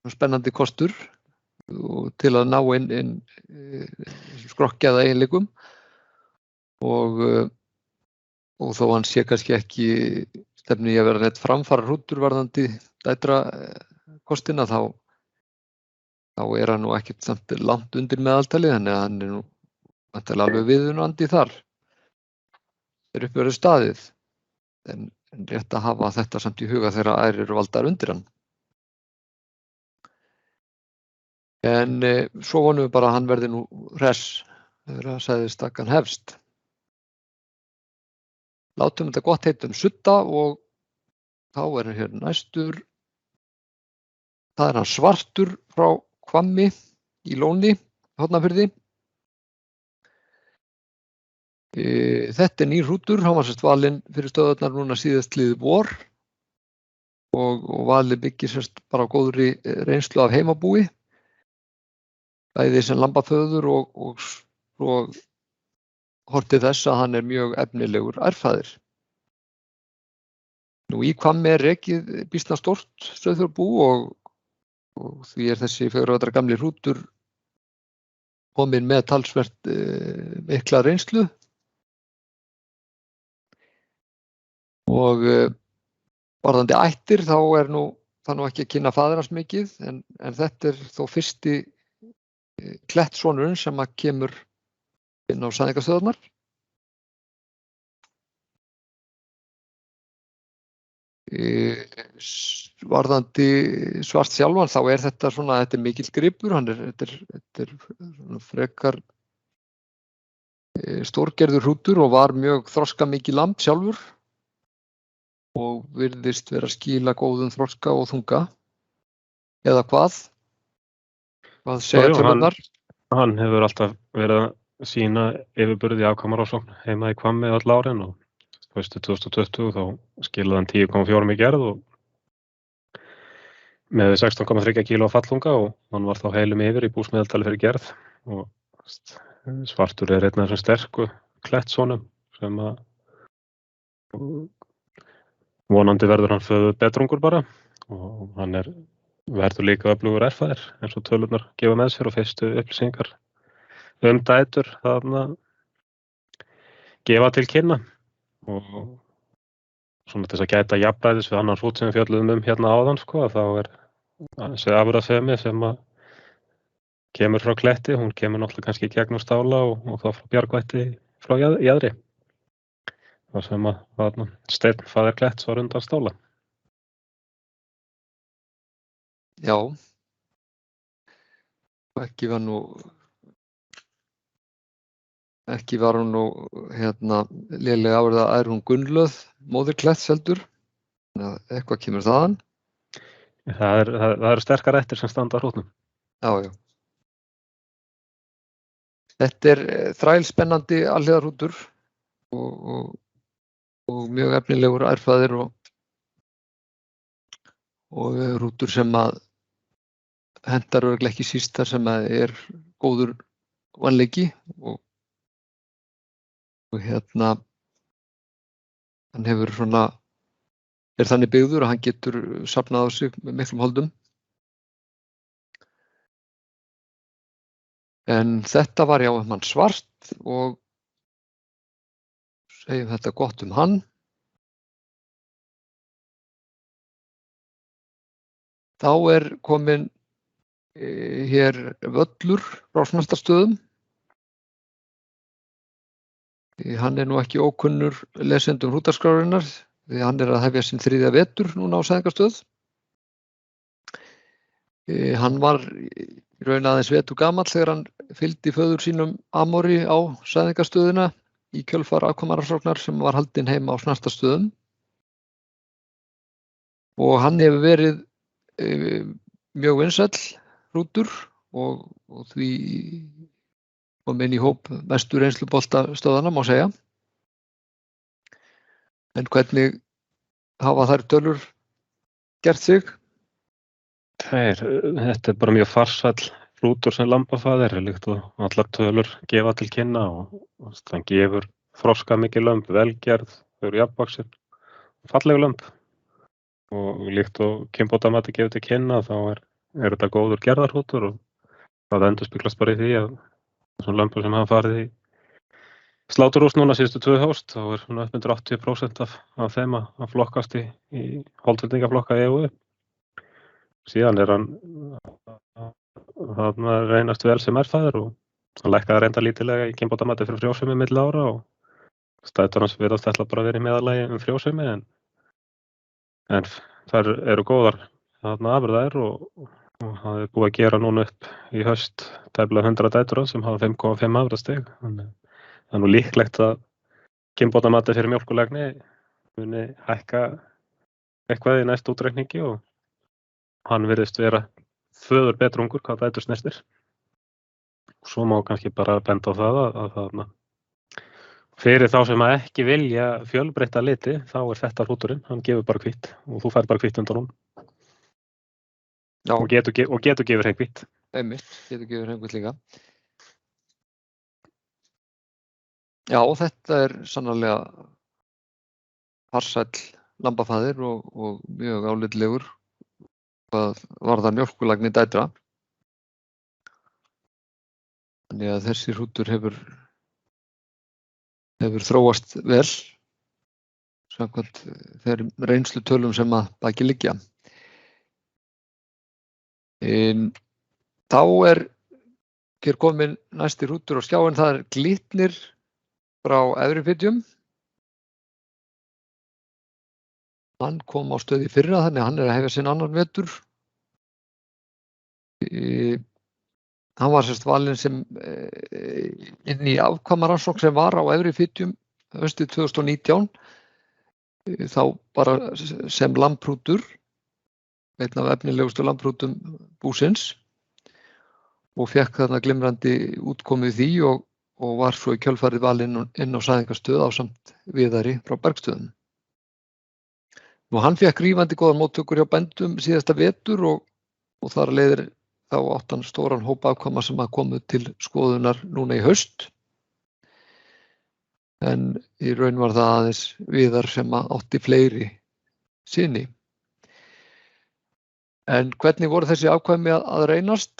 spennandi kostur og til að ná inn skrokkjaða eiginleikum og þó hann sé kannski ekki stefnu í að vera neitt framfara hrútur varðandi dætra kostina þá hann nú ekkert samt langt undir meðaltali þannig að hann nú væntanlega alveg viðunandi þar. Uppi verið staðið en rétt að hafa þetta samt í huga þegar ær eru valdar undir hann. En svo vonum við bara að hann verði nú hress þegar sæðistakkan hefst. Látum þetta gott heita sudda og þá hér næstur. Það hann Svartur frá Hvammi í Lóni, Hornafirði. Þetta nýr hrútur, hann var valinn fyrir stöðvarnar núna síðastliðið vor og valið byggir bara á góðri reynslu af heimabúi. Bæði sem lambaföður og hortið þess að hann mjög efnilegur ærfaðir. Nú í Hvammi rekið býsna stórt sauðfjárbú og því þessi 4 ára gamli hrútur kominn með talsvert mikla reynslu. Og varðandi ættir þá það nú ekki að kynna faðir hans mikið en þetta þó fyrsti klettsonurinn sem kemur inn á sæðingarstöðvarnar. Varðandi Svart sjálfan þá þetta mikill gripur, þetta frekar stórgerður hrútur og var mjög þroskamikill lamb sjálfur og virðist vera að skila góðum þroska og þunga. eða hvað? Hvað segja tölurnar? Hann hefur alltaf verið að sýna yfirburði afkvæmarannsókn heima í Hvammi öll árin og haustið 2020 þá skilaði hann 10,4 í gerð og með 16,3 kíló fallþunga og hann var þá heilum yfir í búsmeðaldali fyrir gerð og Svartur einn af þessum sterku klettsonum sem að vonandi verður hann föðu betrungur bara og hann verður líka öflugur erfæðir eins og tölurnar gefa með sér og fyrstu upplýsingar dætur þarna gefa til kynna og svona til þess að gæta jafnræðis við annan hrút sem við fjölluðum hérna áðan sko þá þessi afurðafemi sem að kemur frá kletti, hún kemur náttúrulega kannski í gegnum stála og þá frá bjargvætti frá jaðri þar sem að Steinn faðir kletts var undan stála. Já, ekki var hún nú lélega afurða hún Gunnlöð, móðir Kletts heldur, eitthvað kemur þaðan. Það eru sterkar réttir sem standa á hrútnum. Já. Þetta þrælspennandi alhliðarhrútur og mjög efnilegur erfæðir og hrútur sem að hentar örugglega ekki síst þar sem að góður vanleiki og hann hefur þannig byggður að hann getur safnað á sig með miklum holdum. En þetta var já hann Svart og segjum þetta gott hann. Þá komin hér Völlur frá Snartarstöðum. Hann nú ekki ókunnur lesendum hrútaskrárinnar því hann að hefja sinn 3. vetur núna á Sæðingastöð. Hann var í raun aðeins vetur gamall þegar hann fylgdi föður sínum Amori á Sæðingastöðina í kjölfar afkvæmarannsóknar sem var haldin heima á Snartarstöðum. Og hann hefur verið mjög vinsæll hrútur og því kom inn í hóp mestu reynsluboltastöðvanna má segja. En hvernig hafa þær tölur gert sig? Þetta bara mjög farsæll hrútur sem lambafaðir líkt og allar tölur gefa til kynna og hann gefur þroska mikið lömb, velgerð, þau eru jafnvaxin, falleg lömb og líkt og kynbótamati gefur til kynna þá þetta góður gerðarhrútur og það endurspeglast bara í því að þessum lömbum sem hafa farið í sláturhús núna síðustu 2 haust þá svona upp undir 80% af þeim að flokkast í holdfylgingaflokka EU. Síðan hann reynast vel sem erfæðir og hann lækkaði reynda lítilega í kynbótamati fyrir frjósemi milli ára og stætur hans virðast ætla bara verið í meðallagi frjósemi en þær eru góðar afurðir og það búið að gera núna upp í haust tæplega 100 dætur sem hafa 5,5 afurðastig. Þannig það nú líklegt að kynbótamati fyrir mjólkurlegni muni hækka eitthvað í næstu útreikningi og hann virðist vera föður betrungur hvað dætur snertir. Svo má kannski bara benda á það að fyrir þá sem ekki vilja fjölbreytta liti þá þetta hrúturinn, hann gefur bara hvítt og þú fær bara hvítt undan hún. Já. Og getur gefur hreint. Einmitt, getur gefur hreint líka. Já, þetta sannarlega farsæll lambafaðir og mjög álitlegur hvað varðar mjólkurlagni dætra. Þannig að þessi hrútur hefur þróast vel samkvæmt þeim reynslutölum sem að baki liggja. Þá hér komin næsti hrútur á skjáinn, það Glitnir frá Efrifitjum. Hann kom á stöð í fyrra þannig að hann að hefja sinn annan vetur. Hann var valinn sem inn í afkvæmarannsókn sem var á Efrifitjum haustið 2019 þá bara sem lambhrútur einn af efnilegustu lambrútum búsins og fékk þarna glimrandi útkomu í því og var svo í kjölfarið valinn inn á sæðingarstöð ásamt Viðari frá Bergstöðum. Hann fékk rífandi góðar móttökur hjá bændum síðasta vetur og þar leiðir þá átti hann stóran hóp afkvæma sem komu til skoðunar núna í haust. En í raun var það aðeins Viðar sem átti fleiri syni. En hvernig voru þessi afkvæmi að reynast?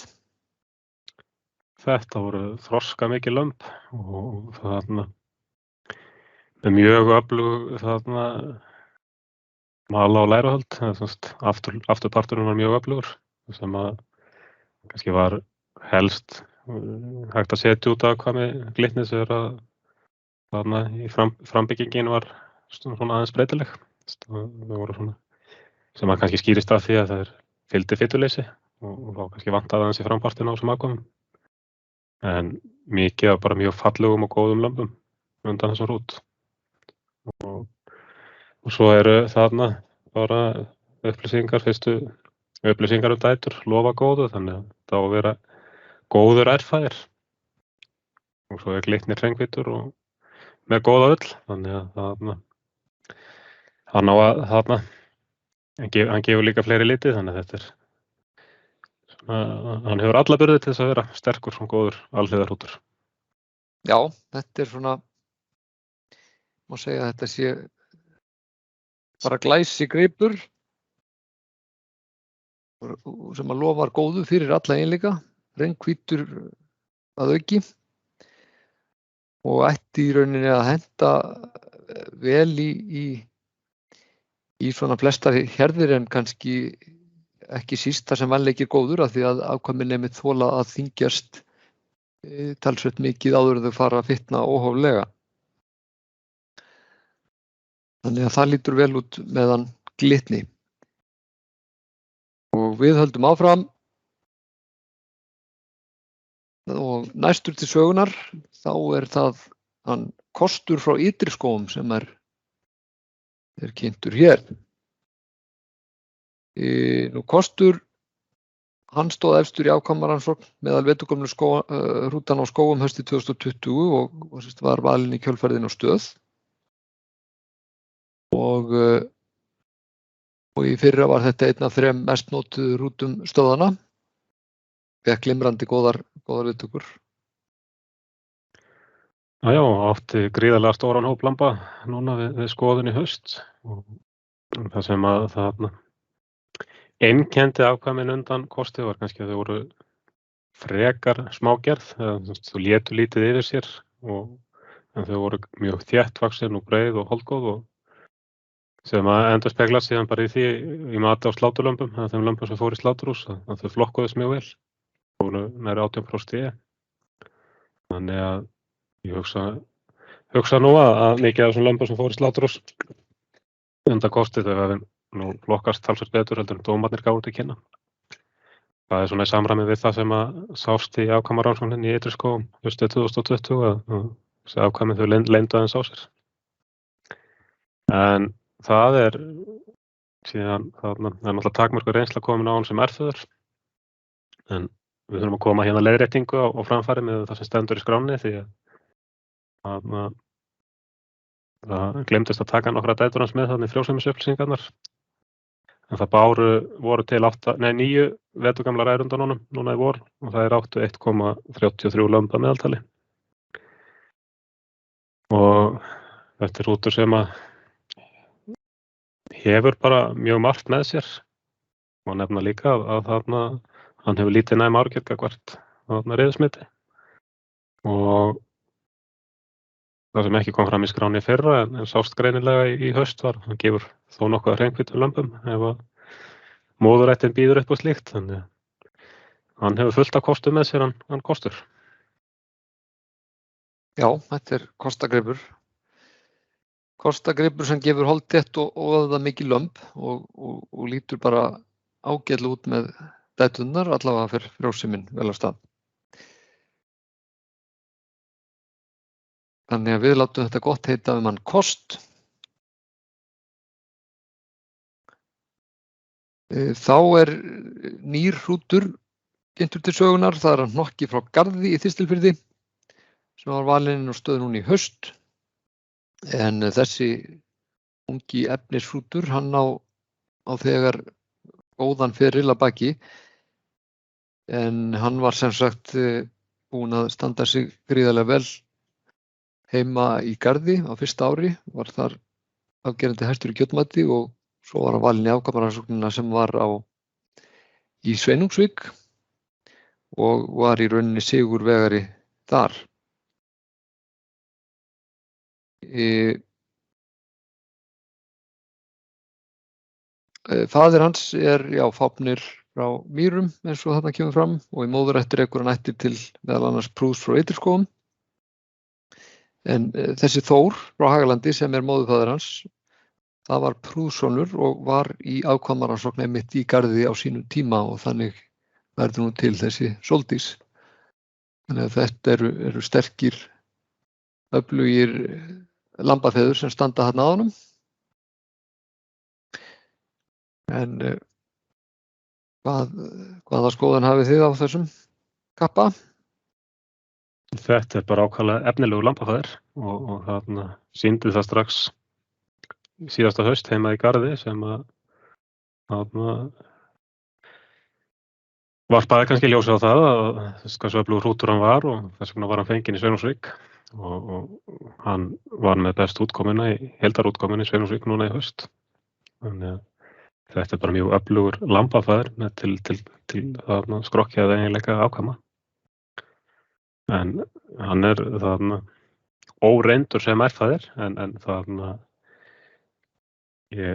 Þetta voru þroska mikil lömb og þarna með mjög öflug þarna mala og læruhöld, afturparturinn var mjög öflugur sem að kannski var helst hægt að setja út afkvæmi Glitnis þegar þarna í frambyggingin var svona aðeins breytileg. Það voru svona sem að kannski skýrist af því að það fylgdi fituleysi og þá kannski vantaði aðeins í frampartinn á þessum afkvæmum. En mikið af bara mjög fallegum og góðum lömbum undan þessum rút. Og svo eru þarna bara fyrstu upplýsingar dætur, lofa góðu, þannig að það á að vera góður ærfæðir. Og svo Glitnir hreingvitur og með góða ull, þannig að hann á að þarna, hann gefur líka fleiri liti, þannig að þetta svona, hann hefur alla burði til þess að vera sterkur og góður alhliðarhrútur. Já, þetta svona, má segja að þetta sé bara glæsi gripur sem að lofar góðu fyrir alla eiginleika, hreingvítur að auki og ætti í rauninni að henta vel í svona flestar hérðir en kannski ekki síst þar sem vanleikir góður af því að afkvæmin einmitt þola að þyngjast talsvert mikið áður en þau fara að fitna óhóflega. Þannig að það lítur vel út með hann Glitni. Og við höldum áfram og næstur til sögunar þá það hann Kostur frá Ytri-Skógum sem er kynntur hér. Kostur, hann stóð efstur í afkvæmarannsókn meðal vetugömlu hrútan á Skógum haustið 2020 og var valinn í kjölfarið inn á stöð. Og í fyrra var þetta einn af 3 mest notuðu rútum stöðanna. Fékk glimrandi góðar viðtökur. Já, átti gríðarlega stóran hóp lamba núna við skoðun í haust. Og það sem að þarna einkenndi afkvæmin undan Kosti var kannski að þau voru frekar smágerð, þau létu lítið yfir sér en þau voru mjög þéttvaxin og breið og holdgóð og sem að endurspegla síðan bara í því í mati á sláturlömbum, þeim lömbum sem fóru í sláturhús, að þau flokkuðust mjög vel, fóru nærri 18%. Þannig að ég hugsa nú að mikið af þessum lömbum sem fóru í sláturhús undan Kosti þau hafi nú flokkast talsvert betur heldur en dómarnir gáfu til kynna. Það svona í samræmi við það sem að sást í afkvæmarannsókninni í Ytri-Skógum haustið 2020 að þessi afkvæmi þau leyndu aðeins á sér. En það síðan þarna náttúrulega takmörkuð reynsla komin á hann sem erfðir en við þurfum að koma hérna leiðréttingu á framfæri með það sem stendur í skránni því að það gleymdist að taka nokkra dætur hans með þarna í frjósemisupplýsingarnar en það voru til 9 veturgamlar ær undan honum núna í vor og það áttu 1,33 lömb að meðaltali og þetta rútur sem að hefur bara mjög margt með sér og nefna líka að þarna hann hefur lítið næm árgerð gagnvart þarna riðusmiti og það sem ekki kom fram í skránni fyrra en sást greinilega í haust var hann gefur þó nokkuð af hreingvítum lömbum ef að móðurættin býður upp á slíkt þannig hann hefur fullt af kostum með sér hann Kostur. Já, þetta kostagripur. Kostagripur sem gefur holdtett og það mikið lömb og lítur bara ágætlega út með dæturnar allavega fyrir frjósemin vel af stað. Þannig að við látum þetta gott heita hann Kost. Þá nýr hrútur kynntur til sögunar, það hann Hnokki frá Garði í Þistilfirði sem var valinn og stöð núna í haust. En þessi ungi efnishrútur, hann á þegar góðan feril að baki, en hann var sem sagt búinn að standa sig gríðarlega vel heima í Garði á fyrsta ári, var þar afgerandi hestur í kjötmati og svo var hann valinn í afkvæmarannsóknina sem var í Sveinungsvík og var í rauninni sigurvegari þar. Faðir hans Fáfnir frá Mýrum eins og þarna kemur fram og í móðurættir rekur hann ættir til meðal annars Prúðs frá Eitilskógum. En þessi Þór frá Hagalandi sem móðurfaðir hans, það var prúðsonur og var í afkvæmarannsókn einmitt í Garði á sínum tíma og þannig verður nú til þessi Sóldís. Þannig að þetta eru sterkir, öflugir lambafeður sem standa þarna á honum. En hvaða skoðun hafið þið á þessum kappa? Þetta bara ákaflega efnilegur lambafæðir og þarna sýndi það strax síðasta haust heima í Garði sem að þarna varpaði kannski ljósið á það að hversu öflugur hrútur hann var og þess vegna var hann fenginn í Sveinungsvík og hann var með best útkomuna heildarútkomuna í Sveinungsvík núna í haust. Þannig að þetta bara mjög öflugur lambafæðir með til þarna skrokkjaða eiginleika afkvæma. En hann þarna óreyndur sem erfæðir en þarna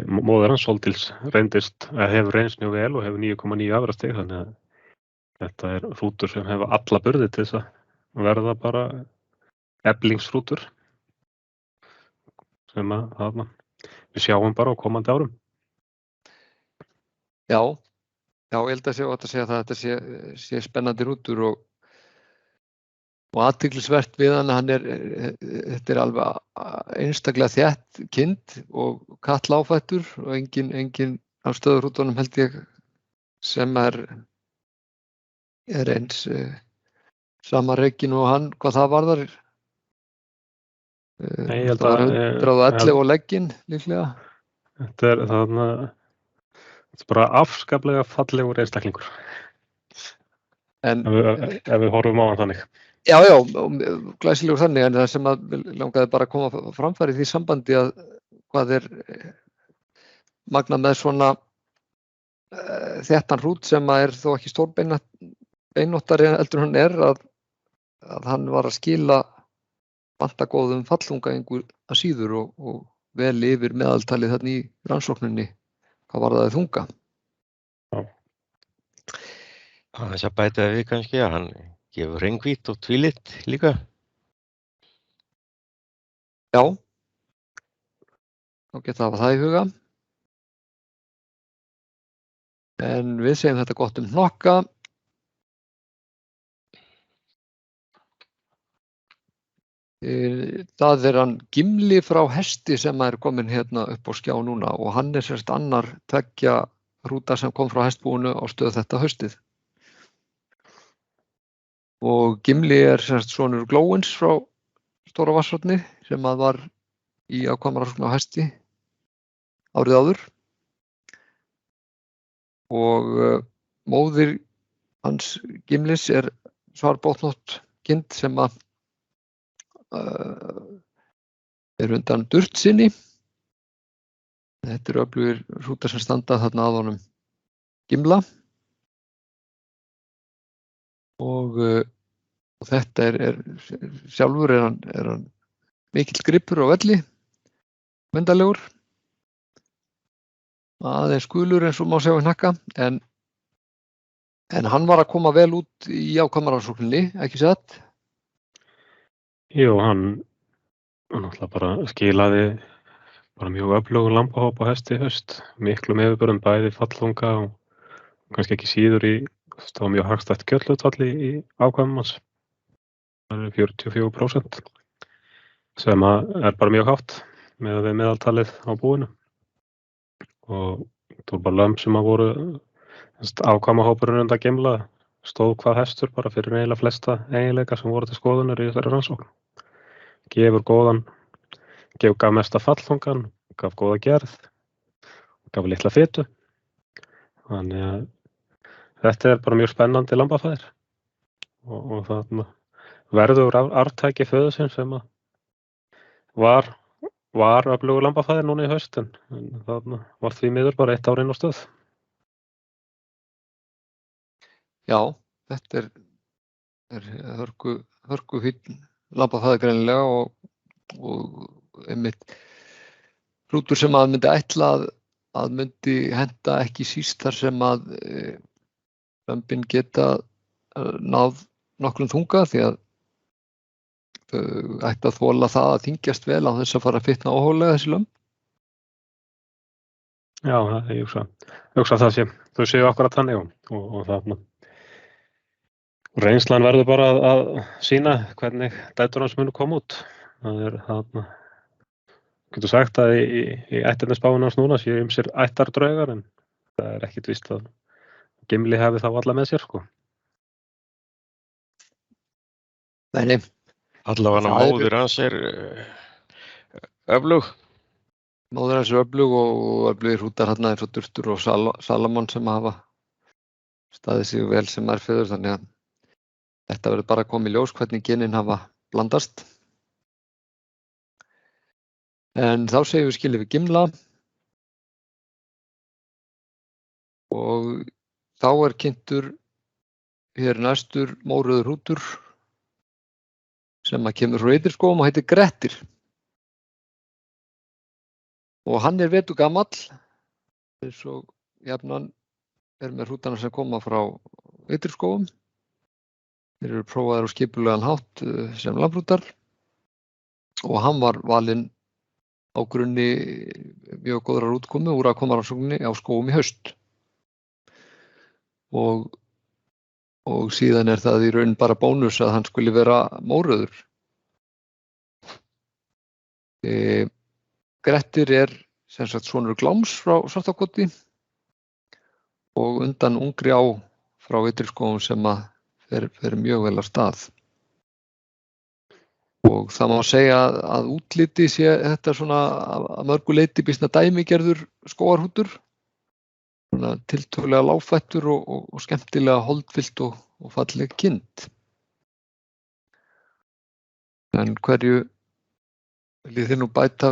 móðir hans Sóldís hefur reynst mjög vel og hefur 9,9 afrastig, þannig að þetta hrútur sem hefur alla burði til þess að verða bara eflingshrútur sem að þarna við sjáum bara á komandi árum. Já, ég held að segja að þetta sé spennandi hrútur og athyglisvert við hann þetta alveg einstaklega þétt kind og kattláfættur og engin af stöðurhrútunum held ég sem eins sama rekin og hann, hvað það varðar. Nei, ég held það var 111 og legginn líklega. Þetta þarna bara afskaplega fallegur einstaklingur. Ef við horfum á hann þannig. Já, glæsilegur þannig, en það sem að langaði bara að koma framfæri því sambandi að hvað magnað með svona þéttan hrút sem að þó ekki stórbeinóttari heldur hann að hann var að skila vantagóðum fallþungaengur að síður og vel yfir meðaltalið þarna í rannsókninni. Hvað var það þunga? Þess að bæta við kannski að hann gefur hreingvít og tvílit líka. Já, þá geta það í huga. En við segjum þetta gott Hnokka. Það hann Gimli frá Hesti sem kominn hérna upp á skjá núna og hann sérst annar tveggja hrúta sem kom frá hestbúinu á stöð þetta haustið. Og Gimli sérst sonur Glóins frá Stóra Vatnshorni sem að var í afkvæmarannsókn á hesti árið áður. Og móðir hans Gimlis svarbótnótt kind sem að undan Durtsinni. Þetta öflugir hrútar sem standa þarna að honum Gimla. Og þetta sjálfur hann mikill gripur á velli, myndalegur. Aðeins gulur eins og má sjá í hnakka, en hann var að koma vel út í afkvæmarannsókninni, ekki satt? Jú, hann náttúrulega bara skilaði bara mjög öflugur lambahóp á hesti í haust, miklum yfirbörðum bæði fallþunga og kannski ekki síður það var mjög hagstætt kjöthlutfall í afkvæmum hans. Það 44% sem bara mjög hátt með meðaltalið á búinu. Og Þetta voru bara lömb sem að voru ákvæmahópurinn undan Gimla stóð hvað hestur bara fyrir eiginlega flesta eiginleika sem voru til skoðunar í þessari rannsókn. Gaf mesta fallþungan, gaf góða gerð, gaf litla fitu. Þannig að þetta bara mjög spennandi lambafæðir og þarna verður arftæki föðusins sem að var öflugur lambafæðir núna í haust en þarna var því miður bara 1 ár inn á stöð. Já, þetta er hörku fínn lambafæðir greinilega og einmitt hrútur sem að myndi ætla að myndi henta ekki síst þar sem að lömbin geta náð nokkrum þunga því að þau ætti að þola það að þyngjast vel á þess að fara að fitna óhóflega þessi lömb. Já, ég hugsa það sé, þau séu akkurat þannig og þarna reynslan verður bara að sýna hvernig dætur hans munu koma út. Það þarna getur sagt að í ættarnespáin hans núna séu ýmsir ættardraugar en það ekkert víst að Gimli hafi þá alla með sér sko. Nei. Allavega móðir hans öflug. Móðir hans öflug og öflugir hrútar hérna eins og Durtur og Salamon sem hafa staðið sig vel sem ærfeður þannig að þetta verður bara að koma í ljós hvernig genin hafa blandast. En þá segjum við skilið við Gimla og þá kynntur hér næstur mórauður hrútur sem að kemur frá Ytri-skógum og heitir Grettir. Og hann veturgamall, eins og jafnan með hrútana sem koma frá Ytri-skógum. Þeir eru prófaðir á skipulegan hátt sem lambhrútar og hann var valinn á grunni mjög góðrar útkomu úr að koma rannsókninni á skógum í haust. Og síðan það í raun bara bónus að hann skuli vera mórauður. Grettir sem sagt sonur Gláms frá Svartakoti og undan ungri á frá Ytri-skógum sem að fer mjög vel af stað. Og það má segja að útliti sé þetta svona að mörgu leyti býsna dæmigerður skógarhrútur. Tiltölulega lágfættur og skemmtilega holdfyllt og falleg kind. En hverju viljið þið nú bæta?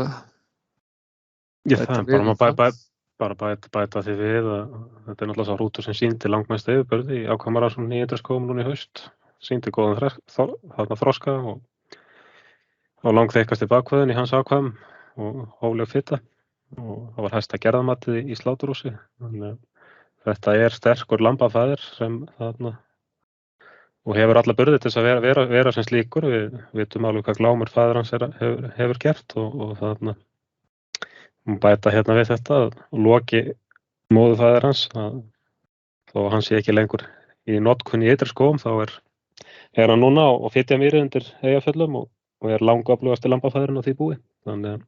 Bæta því við að þetta náttúrulega sá hrútur sem sýndi langmest yfirburði í ákvæmarannsókninni í Ytri-skógum núna í haust. Sýndi góðan þroska og langþykkasti bakvöðin í hans ákvæmum og hófleg fita. Og það var hæsta gerðamatið í sláturhúsi. Þannig að þetta sterkur lambafæðir sem þarna og hefur alla burði til þess að vera sem slíkur. Við vitum alveg hvað Glámur faðir hans hefur gert og þarna bæta hérna við þetta að Loki móðurfaðir hans þó hann sé ekki lengur í notkun í Ytri-skógum þá hann núna á Fitjamýri undir Eyjafjöllum og langöflugasti lambafæðirinn á því búi. Þannig að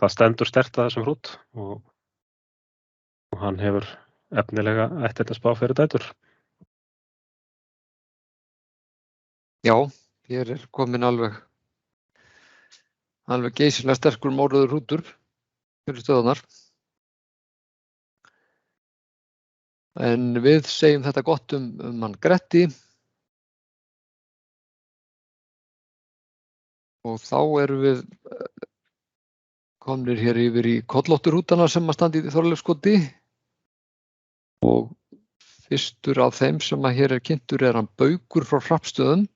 það stendur sterkt að þessum hrút og hann hefur efnilega ættarnespá fyrir dætur. Já, hér komin alveg geysilega sterkur mórauður hrútur fyrir stöðunar. En við segjum þetta gott hann Gretti og þá erum við komnir hér yfir í kollótturhrútana sem að standa í Þorleifskoti og fyrstur af þeim sem að hér kynntur hann Baukur frá Hrafnsstöðum.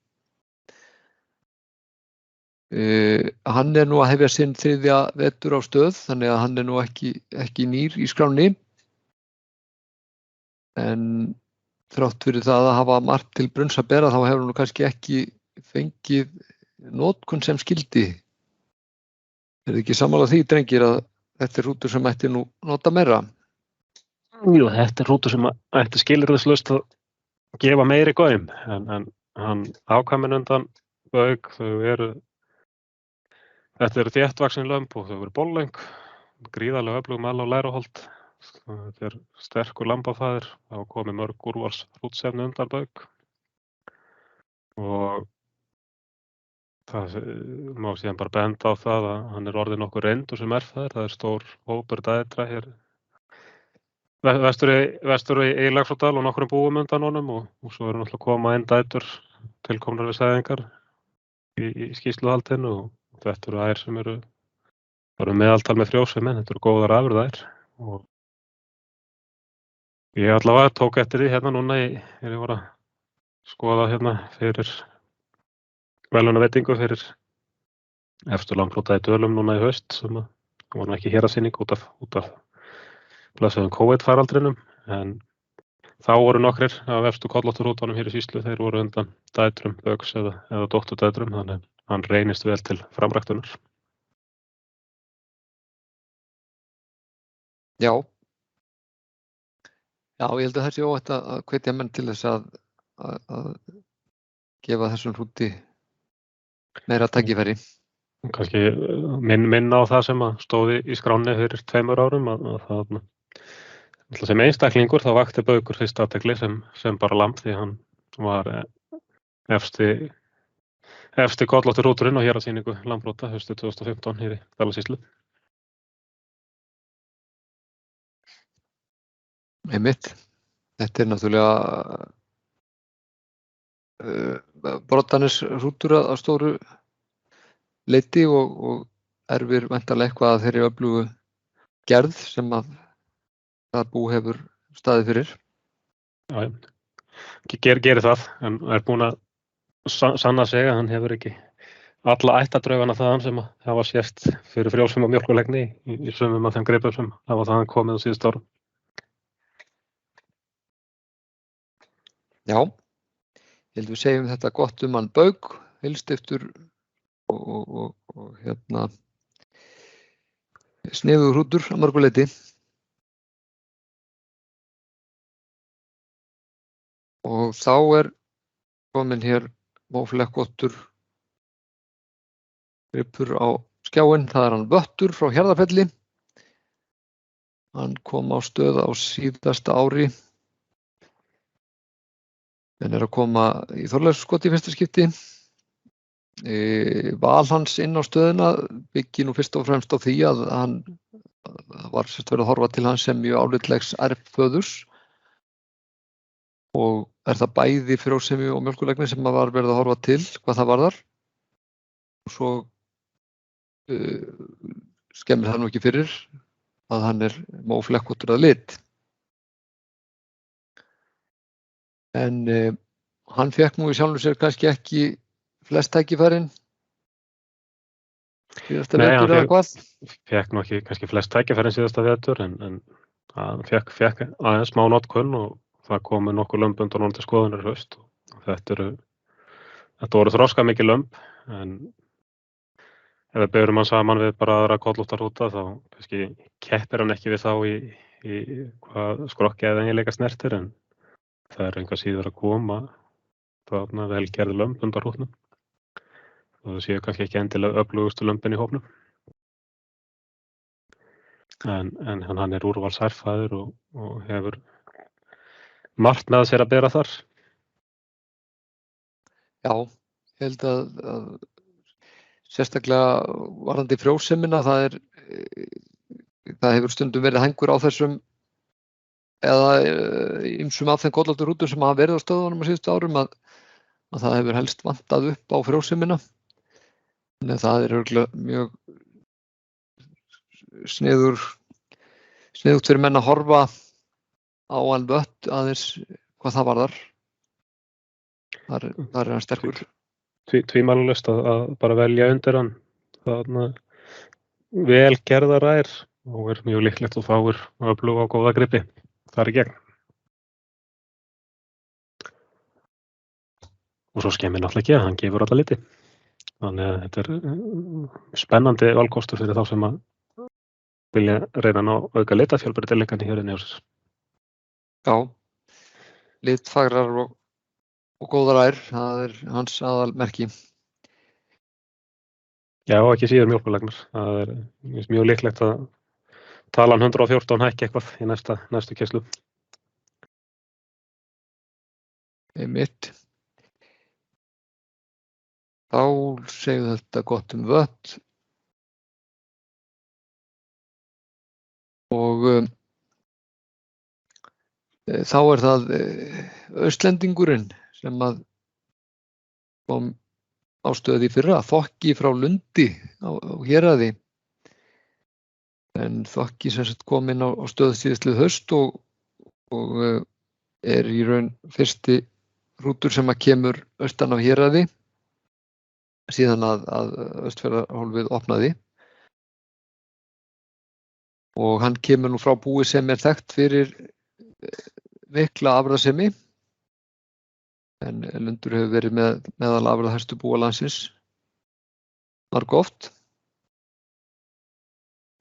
Hann nú að hefja sinn 3. vetur á stöð þannig að hann nú ekki nýr í skránni en þrátt fyrir það að hafa margt til brunns að bera þá hefur hann kannski ekki fengið notkun sem skildi. Þið ekki sammála því, drengir, að þetta hrútur sem ætti nú nota meira? Jú, þetta hrútur sem ætti skilyrðislaust að gefa meiri gaum en hann ákvæmin undan Bauk, þetta eru þéttvaxin lömb og þau eru bollöng, gríðarlega öflug mal og læruholt Þetta sterkur lambafæðir, það var komið mörg úrvals hrútsefni undan bauk og það má síðan bara benda á það að hann orðinn nokkuð reyndur sem erfðaður. Það stór hópur dætra hér vestur í Laxárdal og nokkrum búum undan honum og svo náttúrulega koma inn dætur tilkomnar við sæðingar í skýrsluhaldinu og þetta eru ær sem eru meðaltal með frjósemi, þetta eru góðar afurðær og ég allavega tók eftir því hérna núna þegar ég var að skoða hérna fyrir verðlaunaveitingu fyrir efstu lamblóta í Dölum núna í haust sem var ekki hérasýning út af blessaðum COVID-faraldrinum en þá voru nokkrir af efstu kollótturútunum hér í sýslu, þeir voru undan dætrum, bauks eða dótturdætrum, þannig hann reynist vel til framræktunar. Já, ég held að það sé óhætt að hvetja menn til þess að gefa þessum hrúti meira tækifæri. Kannski minna á það sem að stóði í skránni fyrir 2 árum að það sem einstaklingur þá vakti Baukur fyrst athygli sem bara lamb því hann var efsti kollótturúturinn á hérasýningu lamblóta haustið 2015 hér í Dalasýslu. Einmitt. Þetta náttúrulega brotanis hrútur að stóru leyti og erfir væntanlega eitthvað að þeirri öflugu gerð sem að það bú hefur staðið fyrir. Já, gerir það en er búinn að sanna sig að hann hefur ekki alla ættadraugana þaðan sem hafa sést fyrir frjósemi og mjólkurlegni í sumum af þeim gripum sem hafa þaðan komið á síðustu árum. Já, ég held við segjum þetta gott hann Bauk, heilstiftur og sniðugur hrútur að mörgu leyti. Og þá komin hér móflekkóttur gripur á skjáinn, það hann Vöttur frá Hjarðarfelli. Hann kom á stöð á síðasta ári en að koma í Þorleifsskoti í fyrsta skipti. Val hans inn á stöðina byggir nú fyrst og fremst á því að hann var verið að horfa til hans sem mjög álitlegs erfðföðurs og það bæði frjósemi og mjólkurlegni sem var verið að horfa til hvað það varðar. Og svo skemmir það nú ekki fyrir að hann móflekkóttur að lit. En hann fékk nú í sjálfu sér kannski ekki flest tækifærin. Síðasta vetur eða hvað? Fékk nú ekki kannski flest tækifærin síðasta vetur en hann fékk aðeins smá notkun og það komu nokkuð lömb undan honum til skoðunar í haust. Þetta voru þroskamikil lömb en ef við berum hann saman við bara aðra kollóttarhrúta þá kannski keppir hann ekki við þá í hvað skrokki eða eiginleika snertir en það einhvað síður að koma þarna velgerð lömb undan hrútnum og það séu kannski ekki endilega öflugustu lömbin í hópnum en hann úrvalsærfæður og hefur margt með sér að bera þar. Já, ég held að sérstaklega varðandi frjósemina það hefur stundum verið hængur á þessum eða ýmsum af þeim kollótturhrútum sem hafa verið á stöðunum á síðustu árum að það hefur helst vantað upp á frjósemina. Þannig að það örugglega mjög sniðugt fyrir menn að horfa á hann Vött aðeins hvað það varðar. Þar hann sterkur. Tvímælalaust að bara velja undir hann þarna vel gerðar ær og mjög líklegt að fáir öfluga og góða gripi þar í gegn. Og svo skemmir náttúrulega ekki að hann gefur alla liti. Þannig að þetta spennandi valkostur fyrir þá sem að vilja reyna að ná auka litafjölbreytileikann hér inni hjá sér. Já, litfagrar og góðar ær, það hans aðalmerki. Já, ekki síður mjólkurlegnar. Það mjög líklegt að talan 114 hækki eitthvað í næstu keyrslu. Einmitt. Þá segjum þetta gott vött og þá það Austlendingurinn sem að kom á stöð í fyrra, Þokki frá Lundi á Héraði. En Þokki sem sagt kom inn á stöð síðastlið haust og er í raun fyrsti rútur sem að kemur austan af Héraði síðan að Austfjarðarhólfið opnaði. Og hann kemur nú frá búi sem er þekkt fyrir mikla afurðasemi. En Lundur hefur verið meðal afurðahæstu búa landsins margoft.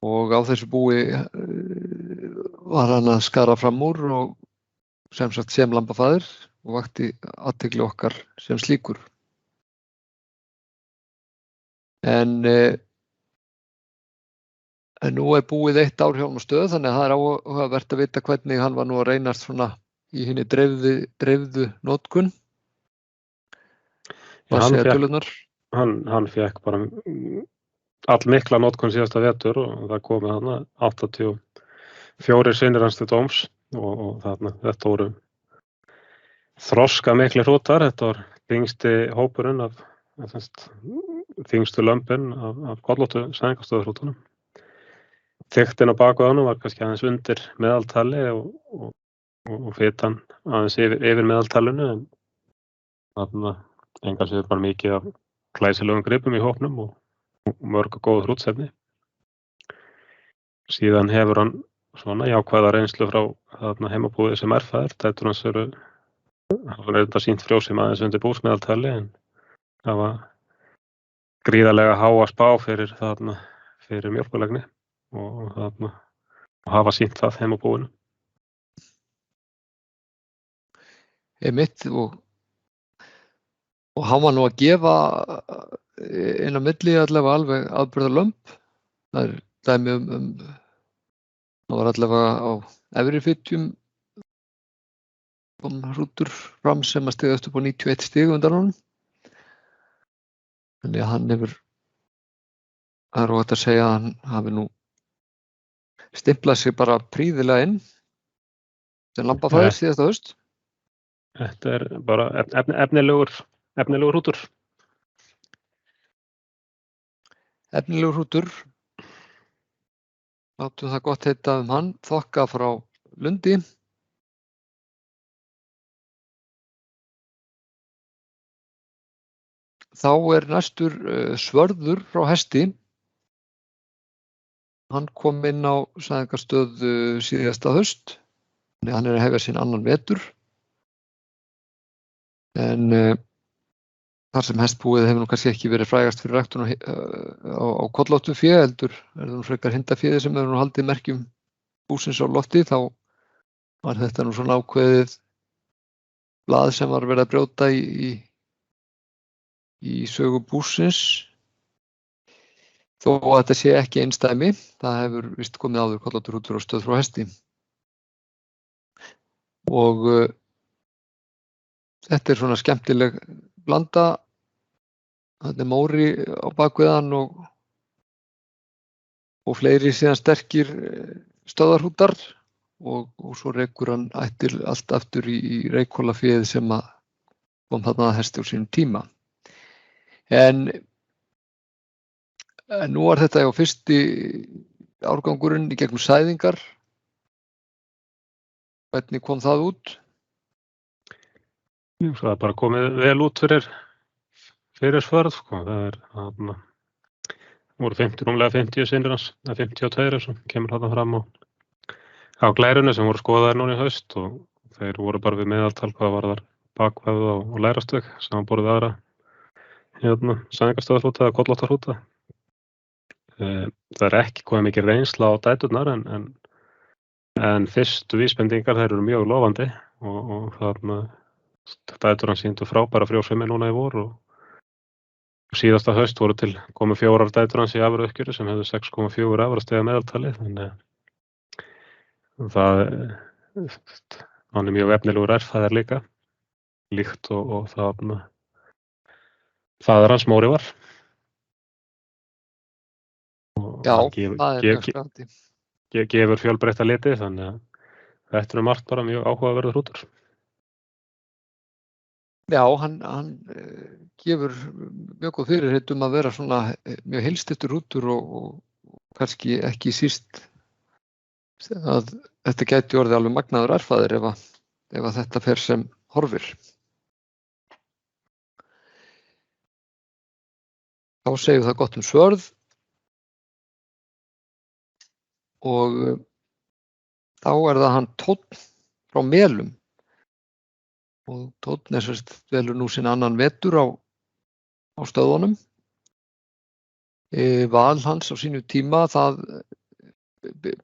Og á þessu búi var hann að skara fram úr og sem sagt sem lambafaðir og vakti athygli okkar sem slíkur. En nú er búið 1 ár hjá honum á stöð, þannig að það er áhugavert að vita hvernig hann var nú að reynast svona í hinni dreifðu notkun. Hvað segja tölurnar? Hann fékk bara allmikla notkun síðasta vetur og það komið þarna 84 sinnir hans til dóms og þarna þetta voru þroska miklir hrútar. Þetta var þyngsti hópurinn af þyngstu lömbin af kollóttu sæðingarstöðarhrútunum. Þykktin á bakvöðunum var kannski aðeins undir meðaltali og fitan aðeins yfir meðaltalinu, en þarna engan sér bara mikið af glæsilegum gripum í hópnum og mörg góð hrútsefni. Síðan hefur hann svona jákvæða reynslu frá þarna heimabúið sem erfæðir. Dætur hans hafa reynda sýnt frjósemi aðeins undir búsmeðaltali, en það var gríðarlega háa spá fyrir mjólkurlegni og hafa sýnt það heimabúinu. Einmitt og hann var nú að gefa inn á milli allavega alveg afburðalömb. Það er dæmi það var allavega á efri fitjum kom hrútur fram sem að stigast upp á 91 stig undan honum. Þannig að hann hefur, það er óhætt að segja að hann hafi nú stimplað sig bara prýðilega inn sem lambafaðir síðasta haust. Þetta er bara efnilegur hrútur. Efnilegur hrútur. Látum það gott heita hann, Þokka frá Lundi. Þá er næstur Svörður frá Hesti. Hann kom inn á sæðingarstöð síðasta haust. Hann er að hefja sinn annan vetur. En þar sem hestbúið hefur nú kannski ekki verið frægast fyrir ræktun á kollóttu fé, heldur er það nú frekar hindaféði sem hefur nú haldið merkjum búsins á lofti, þá var þetta nú svona ákveðið blað sem var verið að brjóta í sögu búsins. Þó að þetta sé ekki einsdæmi, það hefur vist komið áður kollóttur hrútur á stöð frá Hesti. Og þetta er svona skemmtileg blanda. Þetta er Móri á bakviðan og fleiri síðan sterkir stöðarhrútar og svo rekur hann ættir allt aftur í reykólaféð sem að kom þarna að Hesti á sínum tíma. En nú var þetta já fyrsti árgangurinn í gegnum sæðingar. Hvernig kom það út? Það er bara komið vel út fyrir Svörð. Það voru rúmlega 50 sinnir hans, 52 sem kemur þarna fram á glærunni sem voru skoðaðir núna í haust og þeir voru bara við meðaltal hvað varðar bakvöð og lærastögg samanborið aðra sæðingarstöðarhrúta eða kollóttarhrúta. Það er ekki komið mikið reynsla á dæturnar en fyrstu vísbendingar þær eru mjög lofandi og þarna dætur hann sýndu frábæra frjósemi núna í vor og síðasta haust voru til komið 4 dætur hans í afurðauppgjöri sem hefðu 6,4 afurðastiga meðaltali, þannig Hann mjög efnilegur erfðaðir líka, líkt og faðir hans Móri var. Já, Hann það mjög spennandi. gefur fjölbreytta liti, þannig að þetta margt bara mjög áhugaverður hrútur. Já, hann gefur mjög góð fyrirheit að vera svona mjög heilsteyptur hrútur og kannski ekki síst að þetta gæti orðið alveg magnaður erfðaðir ef að þetta fer sem horfir. Þá segjum það gott svörð og þá það hann Tónn frá Melum og Tónn velur nú sinn annan vetur á stöðunum. Val hans á sínu tíma það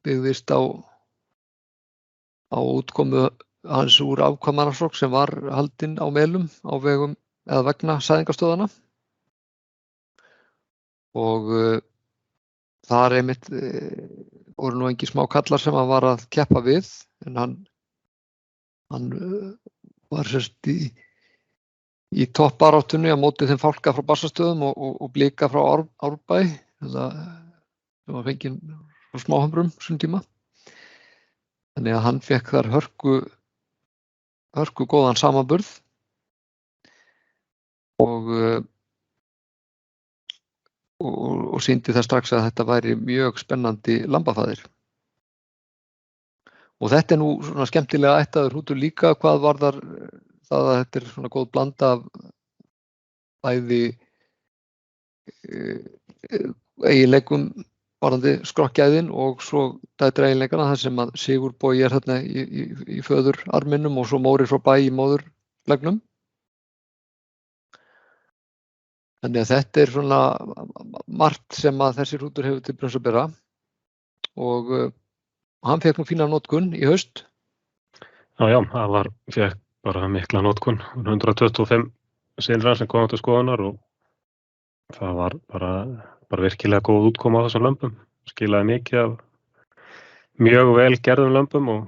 byggðist á útkomu hans úr afkvæmarannsókn sem var haldin á Melum á vegum eða vegna sæðingastöðanna og þar einmitt voru nú engin smá kallar sem hann var að keppa við en hann var sérst í toppbaráttunni á móti þeim fálka frá Bassastöðum og Blika frá Árbæ sem var fenginn frá Smáhömrum þessum tíma. Þannig að hann fékk þar hörku góðan samanburð og sýndi það strax að þetta væri mjög spennandi lambafaðir. Og þetta nú svona skemmtilega ættaður hrútur líka hvað varðar það að þetta svona góð blanda af bæði eiginleikum varðandi skrokkgæðin og svo dætra eiginleikana þar sem að Sigurbogi þarna í föðurarminum og svo Móri frá Bæ í móðurlegnum. Þannig að þetta svona margt sem að þessi hrútur hefur til brunns að bera og hann fékk nú fína notkun í haust. Já, hann fékk bara mikla notkun, 125 silfrar sem kom til skoðunar og það var bara virkilega góð útkoma á þessum lömbum. Skilaði mikið af mjög vel gerðum lömbum og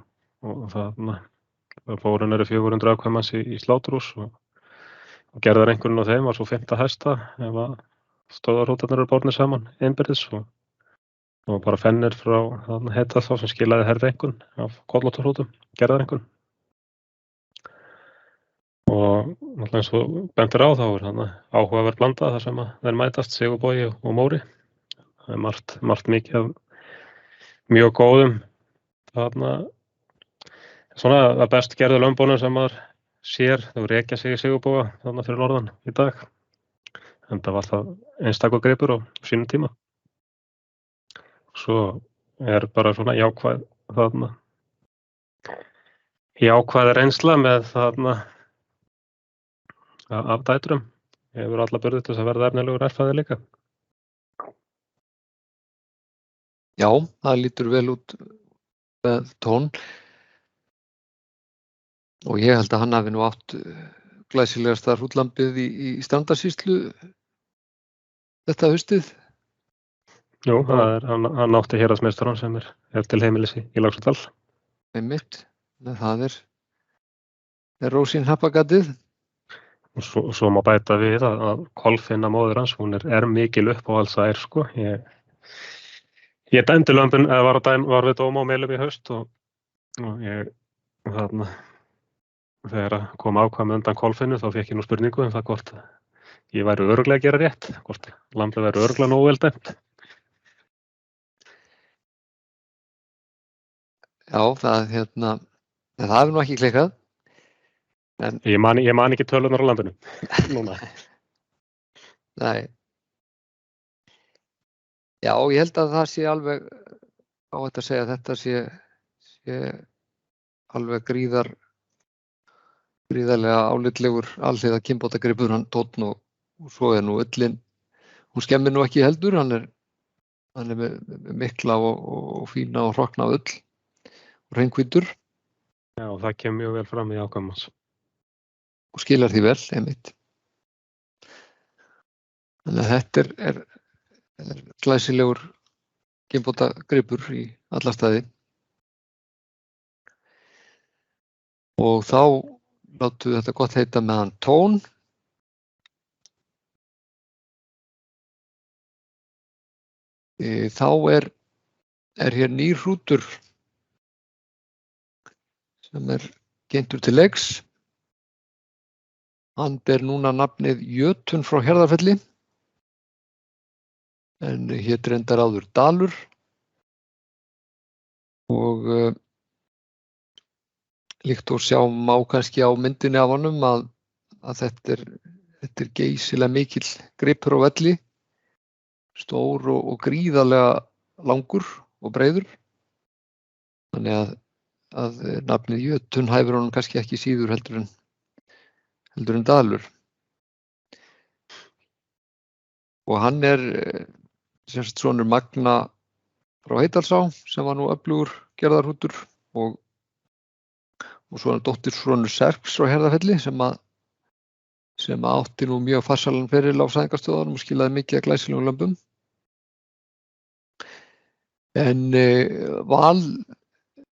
það fóru nærri 400 afkvæmans í sláturhús og gerðareinkunnin á þeim var svo 5. hæsta ef að stöðvarhrútarnir eru bornir saman innbyrðis og bara fennir frá heita þá sem skilaði herðeinkunn af kollóttarhrútum, gerðareinkunn. Og náttúrulega eins og bentir á þá áhugaverð blanda þar sem að þeir mætast Sigurbogi og Móri. Það margt mikið af mjög góðum svona að best gerðu lömbunum sem maður sér, þau rekja sig í Sigurboga fyrir norðan í dag. En það var það einstakur gripur á sínum tíma. Svo bara svona jákvæð reynsla með af dætrum. Hefur alla burði til þess að verða efnilegur erfðaðir líka. Já, það lítur vel út með Tónn. Og ég held að hann hafi nú átt glæsilegasta hrútlambið í Strandarsýslu þetta haustið. Jú, hann átti héraðsmeistarann sem til heimilis í Laxárdal. Einmitt, það Rósin Happagatið. Og svo má bæta við að Kolfinna móðir hans, hún mikil uppáhaldsær, sko. Ég dæmdi lömbin, eða var við dóma á Melum í haust og ég þegar kom afkvæmi undan Kolfinnu þá fékk ég nú spurningu það hvort ég væri örugglega að gera rétt, hvort lambið væri örugglega nógu vel dæmt. Já, það hefur nú ekki klikkað. En ég man ekki tölunar á lambinu núna. Nei. Já, ég held að það sé alveg á þetta að segja að þetta sé alveg gríðarlega álitlegur alhliða kynbótagripur hann Tónn og svo nú ullin, hún skemmir nú ekki heldur, hann með mikla og fína og hrokna ull og hreingvítur. Já, það kemur mjög vel fram í afkvæmum hans. Og skilar því vel, einmitt. Þannig að þetta glæsilegur kynbótagripur í alla staði. Og þá látum við þetta gott heita með hann Tón. Þá er hér nýr hrútur sem kynntur til leiks. Hann ber núna nafnið Jötun frá Hjarðarfelli, en hét reyndar áður Dalur. Og líkt og sjá má kannski á myndinni af honum að þetta er geysilega mikill gripur á velli, stór og gríðarlega langur og breiður. Þannig að nafnið Jötun hæfir honum kannski ekki síður heldur en Dalur. Og hann semst sonur Magna frá Heydalsá, sem var nú öflugur gerðarhrútur, og svo dóttir sonur Serks frá Hjarðarfelli sem átti nú mjög farsælan feril á sæðingarstöðunum og skilaði mikið af glæsilegum lömbum. En val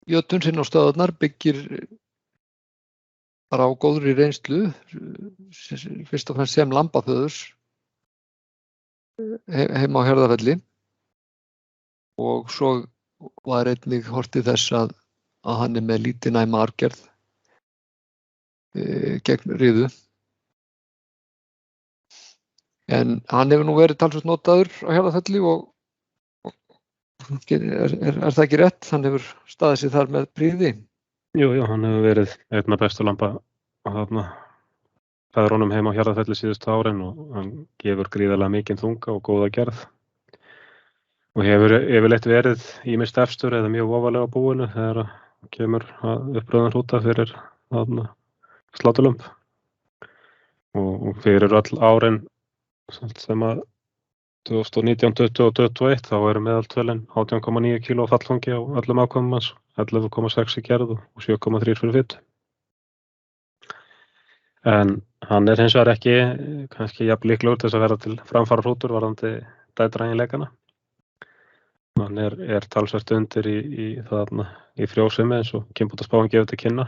Jötun sinn á stöðurnar byggir bara á góðri reynslu, fyrst og fremst sem lambaföðurs heima á Hjarðarfelli. Og svo var einnig horft til þess að hann með lítið næma arfgerð gegn riðu. En hann hefur nú verið talsvert notaður á Hjarðarfelli og er það ekki rétt? Hann hefur staðið sig þar með prýði. Jú, hann hefur verið einna bestu lamba feðrunum heima á Hjarðarfelli síðustu árin og hann gefur gríðarlega mikinn þunga og góða gerð. Og hefur yfirleitt verið ýmist efstur eða mjög ofarlega á búinu þegar kemur uppröðan hrúta fyrir sláturlömb. Og fyrir öll árin sem að 2019, 20 og 21 þá eru meðaltölin 18,9 kg fallþungi á öllum afkvæmum hans, 11,6 í gerð og 7,3 fyrir fitu. En hann hins vegar ekki kannski jafn líklegur til þess að vera til framfara hrútur varðandi dætræginleikana. Hann talsvert undir í frjósemi eins og kynbótaspáin gefur til kynna.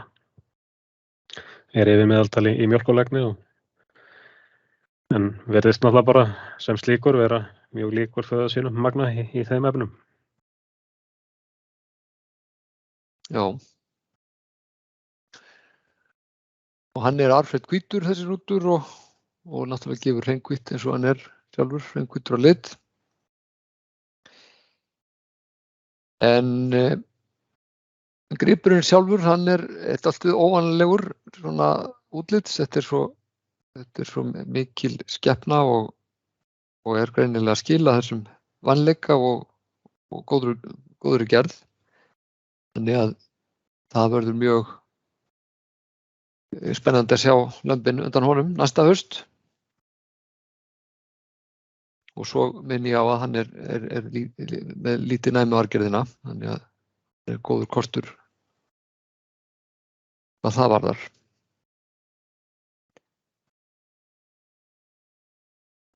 Yfir meðaltali í mjólkurlegni en virðist náttúrulega bara sem slíkur vera mjög líkur föður sínum Magna í þeim efnum. Já. Og hann arfhreinn hvítur þessi hrútur og náttúrulega gefur hreinn eins og hann sjálfur, hreinn hvítur á lit. En gripurinn sjálfur, hann alltaf óvanlegur svona útlits. Þetta er svo mikil skepna og greinilega að skila þessum vanleika og góðri gerð. Þannig að það verður mjög spennandi að sjá lömbin undan honum næsta haust. Og svo minni ég á að hann með lítið næmi arfgerðina, þannig að það góður kostur hvað það varðar.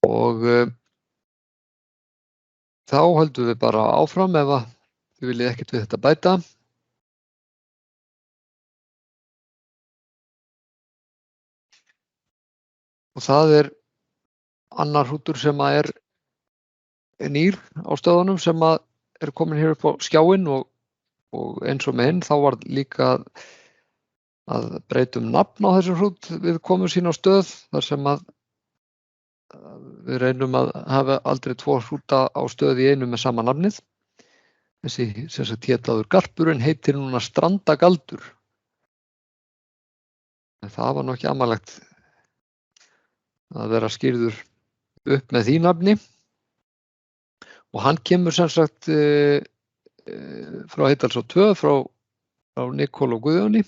Og þá höldum við bara áfram ef þið viljið ekkert við þetta bæta. Og það annar hrútur sem nýr á stöðunum sem komin hér upp á skjáinn og eins og með hinn þá var líka að breyta nafn á þessum hrút við komum sín á stöð þar sem við reynum að hafa aldrei 2 hrúta á stöð í einu með sama nafnið. Þessi sem sagt hétaður garpurinn heitir núna Strandagaldur. En það var nú ekki amalegt að vera skýrður upp með því nafni. Og hann kemur sem sagt frá Heydalsá 2 frá Nikol og Guðjóni.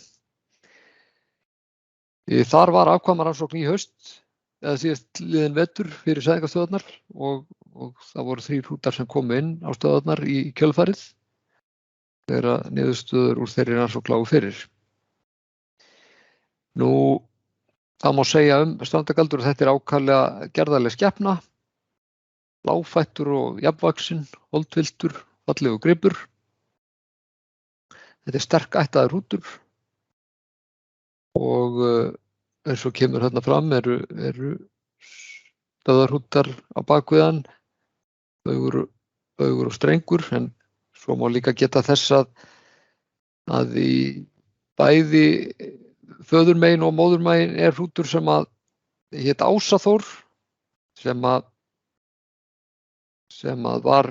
Þar var afkvæmarannsókn í haust eða síðast liðin vetur fyrir sæðingastöðvarnar og það voru 3 hrútar sem komu inn á stöðvarnar í kjölfarið þegar niðurstöður úr þeirri rannsókn lágu fyrir. Nú, það má segja Strandagaldur að þetta ákaflega gerðarleg skepna, lágfættur og jafnvaxinn, holdviltur, fallegur gripur. Þetta sterk ættaður hrútur og eins og kemur hérna fram eru stöðvarhrútar á bakviðan, baugur og strengur, en svo má líka geta þess að í bæði föðurmegin og móðurmegin hrútur sem að hét Ásaþór, sem að var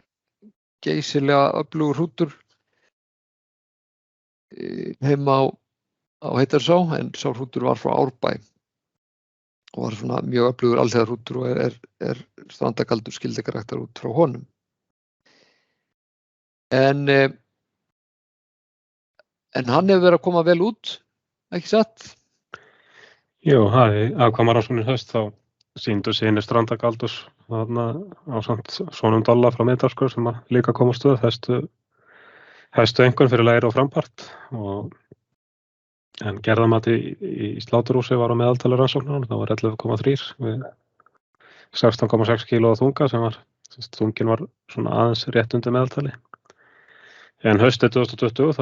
geysilega öflugur hrútur heima á Heitarsá, en sá hrútur var frá Árbæ og var svona mjög öflugur alþjóðarhrútur og er Strandagaldur skildegaræktar út frá honum. En hann hefur verið að koma vel út, ekki satt? Jú, afkvæmarannsóknir haust þá sýndu synir Strandagaldurs þarna ásamt sonum Dolla frá Miðdalskur sem að líka kom á stöð, hæstu einhvern fyrir lægri og frampart, en gerðamati í sláturhúsi var á meðaltali rannsóknarinn, það var 11,3 við 16,6 kíló að þunga, sem var, þungin var svona aðeins rétt undir meðaltali. En haustið 2020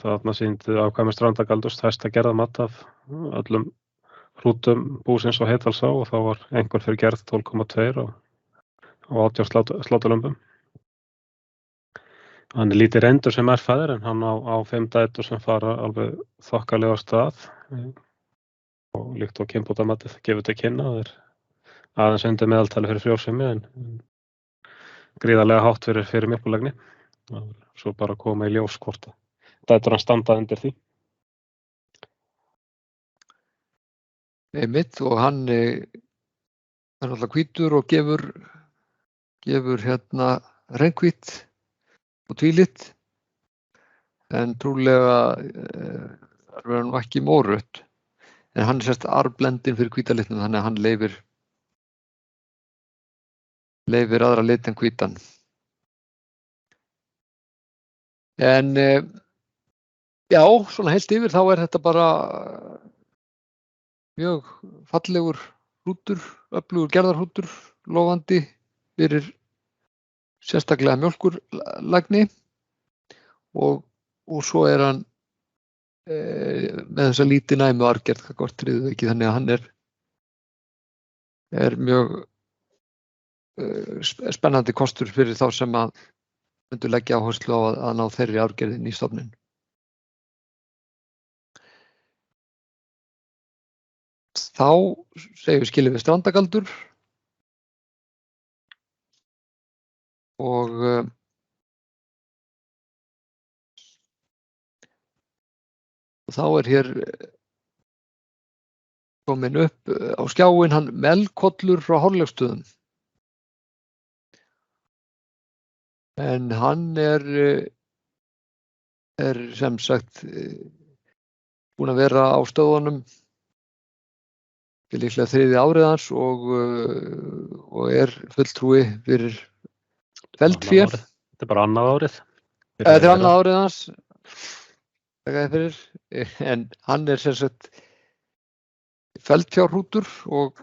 þarna sýndi afkvæmi Strandagaldurs hæsta gerðamat af öllum hrútum búsins á Heitarsá og þá var einhver fyrir gerð 12,2 og 18 sláturlömbum. Hann er lítið reyndur sem fæðir, en hann á 5 dætur sem fara alveg þokkalega af stað og líkt og kynbótamatið gefur til kynna, það er aðeins undir meðaltali fyrir frjósemi en gríðarlega hátt fyrir mjólkurlegni. Svo bara koma í ljós hvort dætur hann standa undir því. Einmitt, og hann er náttúrulega hvítur og gefur hérna regnhvít og tvílit, en trúlega er hann ekki mórautt, en hann er sérst arfblendinn fyrir hvítalitnum, þannig að hann leyfir aðra lit en hvítan. En já, svona heilt yfir þá er þetta bara mjög fallegur hrútur, öflugur gerðarhrútur, lofandi fyrir sérstaklega mjólkurlagni og svo er hann með þessa lítið næmu arfgerð gagnvart tryggðuveiki, þannig að hann er mjög spennandi kostur fyrir þá sem að myndu leggja áherslu á að ná þeirri arfgerðin í stofninn. Þá segjum við skilið við Strandagaldur og þá er hér komin upp á skjáinn hann Melkollur frá Hárleifsstöðum. En hann er sem sagt búinn að vera á stöðunum líklega 3. árið hans og er fulltrúi fyrir feldfé. Þetta er bara annað árið. Þetta er annað árið hans, en hann er sem sagt feldfjárhrútur og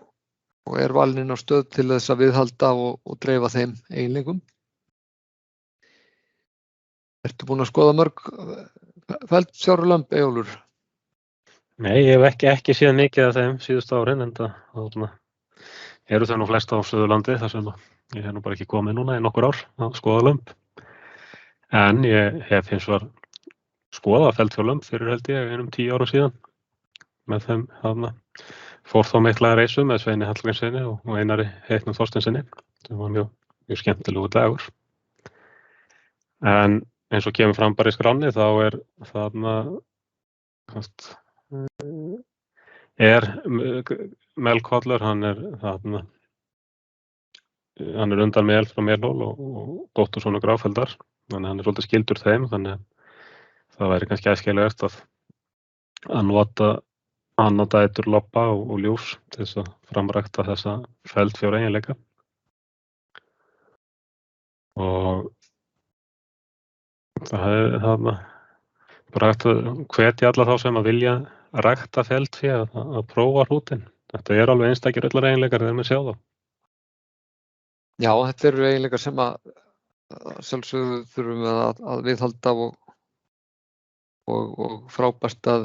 er valinn inn á stöð til þess að viðhalda og dreifa þeim eiginleikum. Ertu búinn að skoða mörg feldfjárlömb, Eyjólfur? Nei, ég hef ekki séð mikið af þeim síðustu árin, en það eru þau nú flest á Suðurlandi, þar sem ég hef nú bara ekki komið núna í nokkur ár að skoða lömb. En ég hef hins vegar skoðað feldfjárlömb fyrir held ég 10 árum síðan með þeim fór þá mikla reisu með Sveini Hallgrímssyni og Einari Heitnum Þorsteinssyni, sem var mjög skemmtilegur dagur. En eins og kemur fram bara í skránni þá er Melkollur, hann er undan Mel frá Melhól og dóttursonur Gráfeldar, þannig að hann er svolítið skyldur þeim, þannig að það væri kannski æskilegast að nota hann og dætur Lobba og Ljúfs til þess að framrækta þessa feldfjár eiginleika. Og það er bara hægt að hvetja alla þá sem að vilja rækta feldfé að prófa hrútinn. Þetta er alveg einstakir öllar eiginleikar þegar maður sjá þá. Já, þetta eru eiginleikar sem að sjálfsögðu þurfum við að viðhalda og frábært að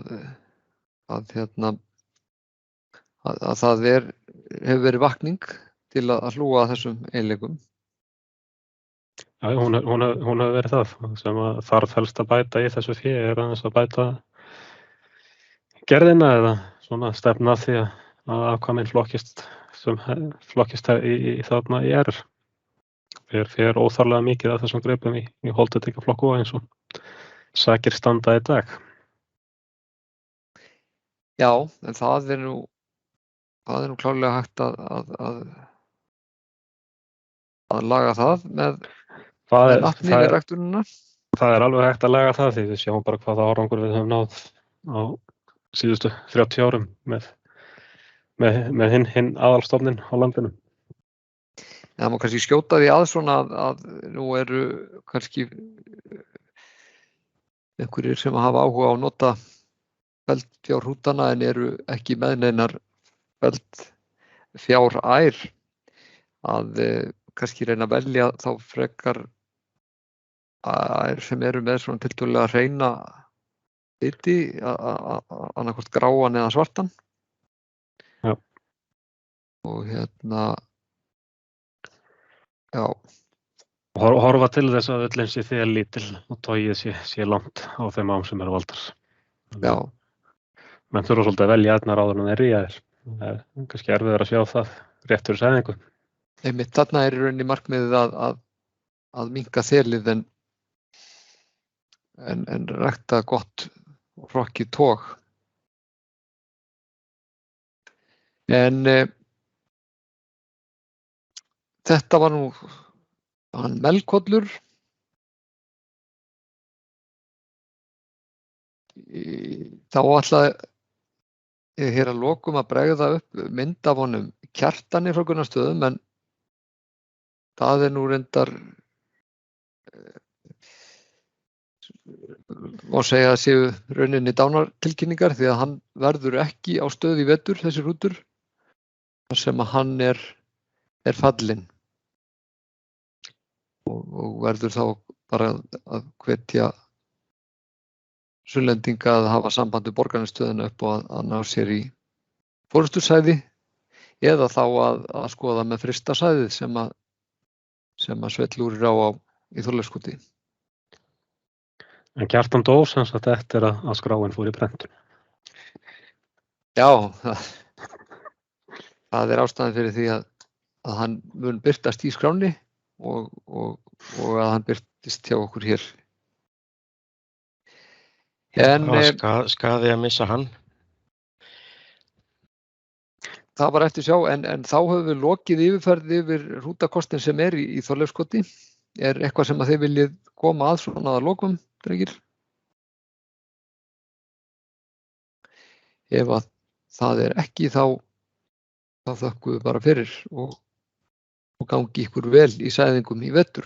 það hefur verið vakning til að hlúa að þessum eiginleikum. Já, hún hefur verið það sem að þarf helst að bæta í þessu fé aðeins að bæta gerðina eða svona stefna að því að afkvæmin flokkist í þarna í fer óþarflega mikið af þessum gripum í holdtekaflokku eins og sakir standa í dag. Já, en það er nú klárlega hægt að laga það með nafni við ræktunina. Það er alveg hægt að laga það því við sjáum bara hvaða árangur við höfum náð á síðustu 30 árum með hinn aðalstofninn á landinu. Það má kannski skjóta því að svona að nú eru kannski einhverjir sem hafa áhuga á að nota feldfjárhrútana en eru ekki með neinar feldfjárær að kannski reyna að velja þá frekar ær sem eru með svona tiltölulega hreina liti, annaðhvort gráan eða svartan. Já. Og já. Horfa til þess að öllin sé þegar lítil og togið sé langt á þeim ám sem eru valdar. Já. Menn þurfa svolítið að velja einna áður en þeir ríða. Það er kannski erfiður að sjá það rétt fyrir sæðingu. Einmitt þarna er í rauninni markmiðið að minnka þelið en rækta gott og hrokkið tog. En þetta var nú hann Melkollur. Þá ætlaði ég hér að lokum að bregða upp mynd af honum Kjartani frá Gunnarsstöðum en það er nú reyndar má segja að séu rauninni dánartilkynningar því að hann verður ekki á stöð í vetur þessi hrútur þar sem að hann er fallinn og verður þá bara að hvetja Sunnlendinga að hafa samband við Borgarnesstöðina upp og að ná sér í forystursæði eða þá að skoða með frystasæðið sem að svellúrir á í Þorleifskoti. En Kjartan dó sem sagt eftir að skráin fór í prentun. Já, það er ástæðan fyrir því að hann mun birtast í skránni og að hann birtist hjá okkur hér. En skaði að missa hann. Það var eftir sjá, en þá höfum við lokið yfirferð yfir hrútakostin sem er í Þorleifskoti. Er eitthvað sem að þið viljið koma að svona að lokum, drengir? Ef að það er ekki, þá þökkum við bara fyrir og gangi ykkur vel í sæðingum í vetur.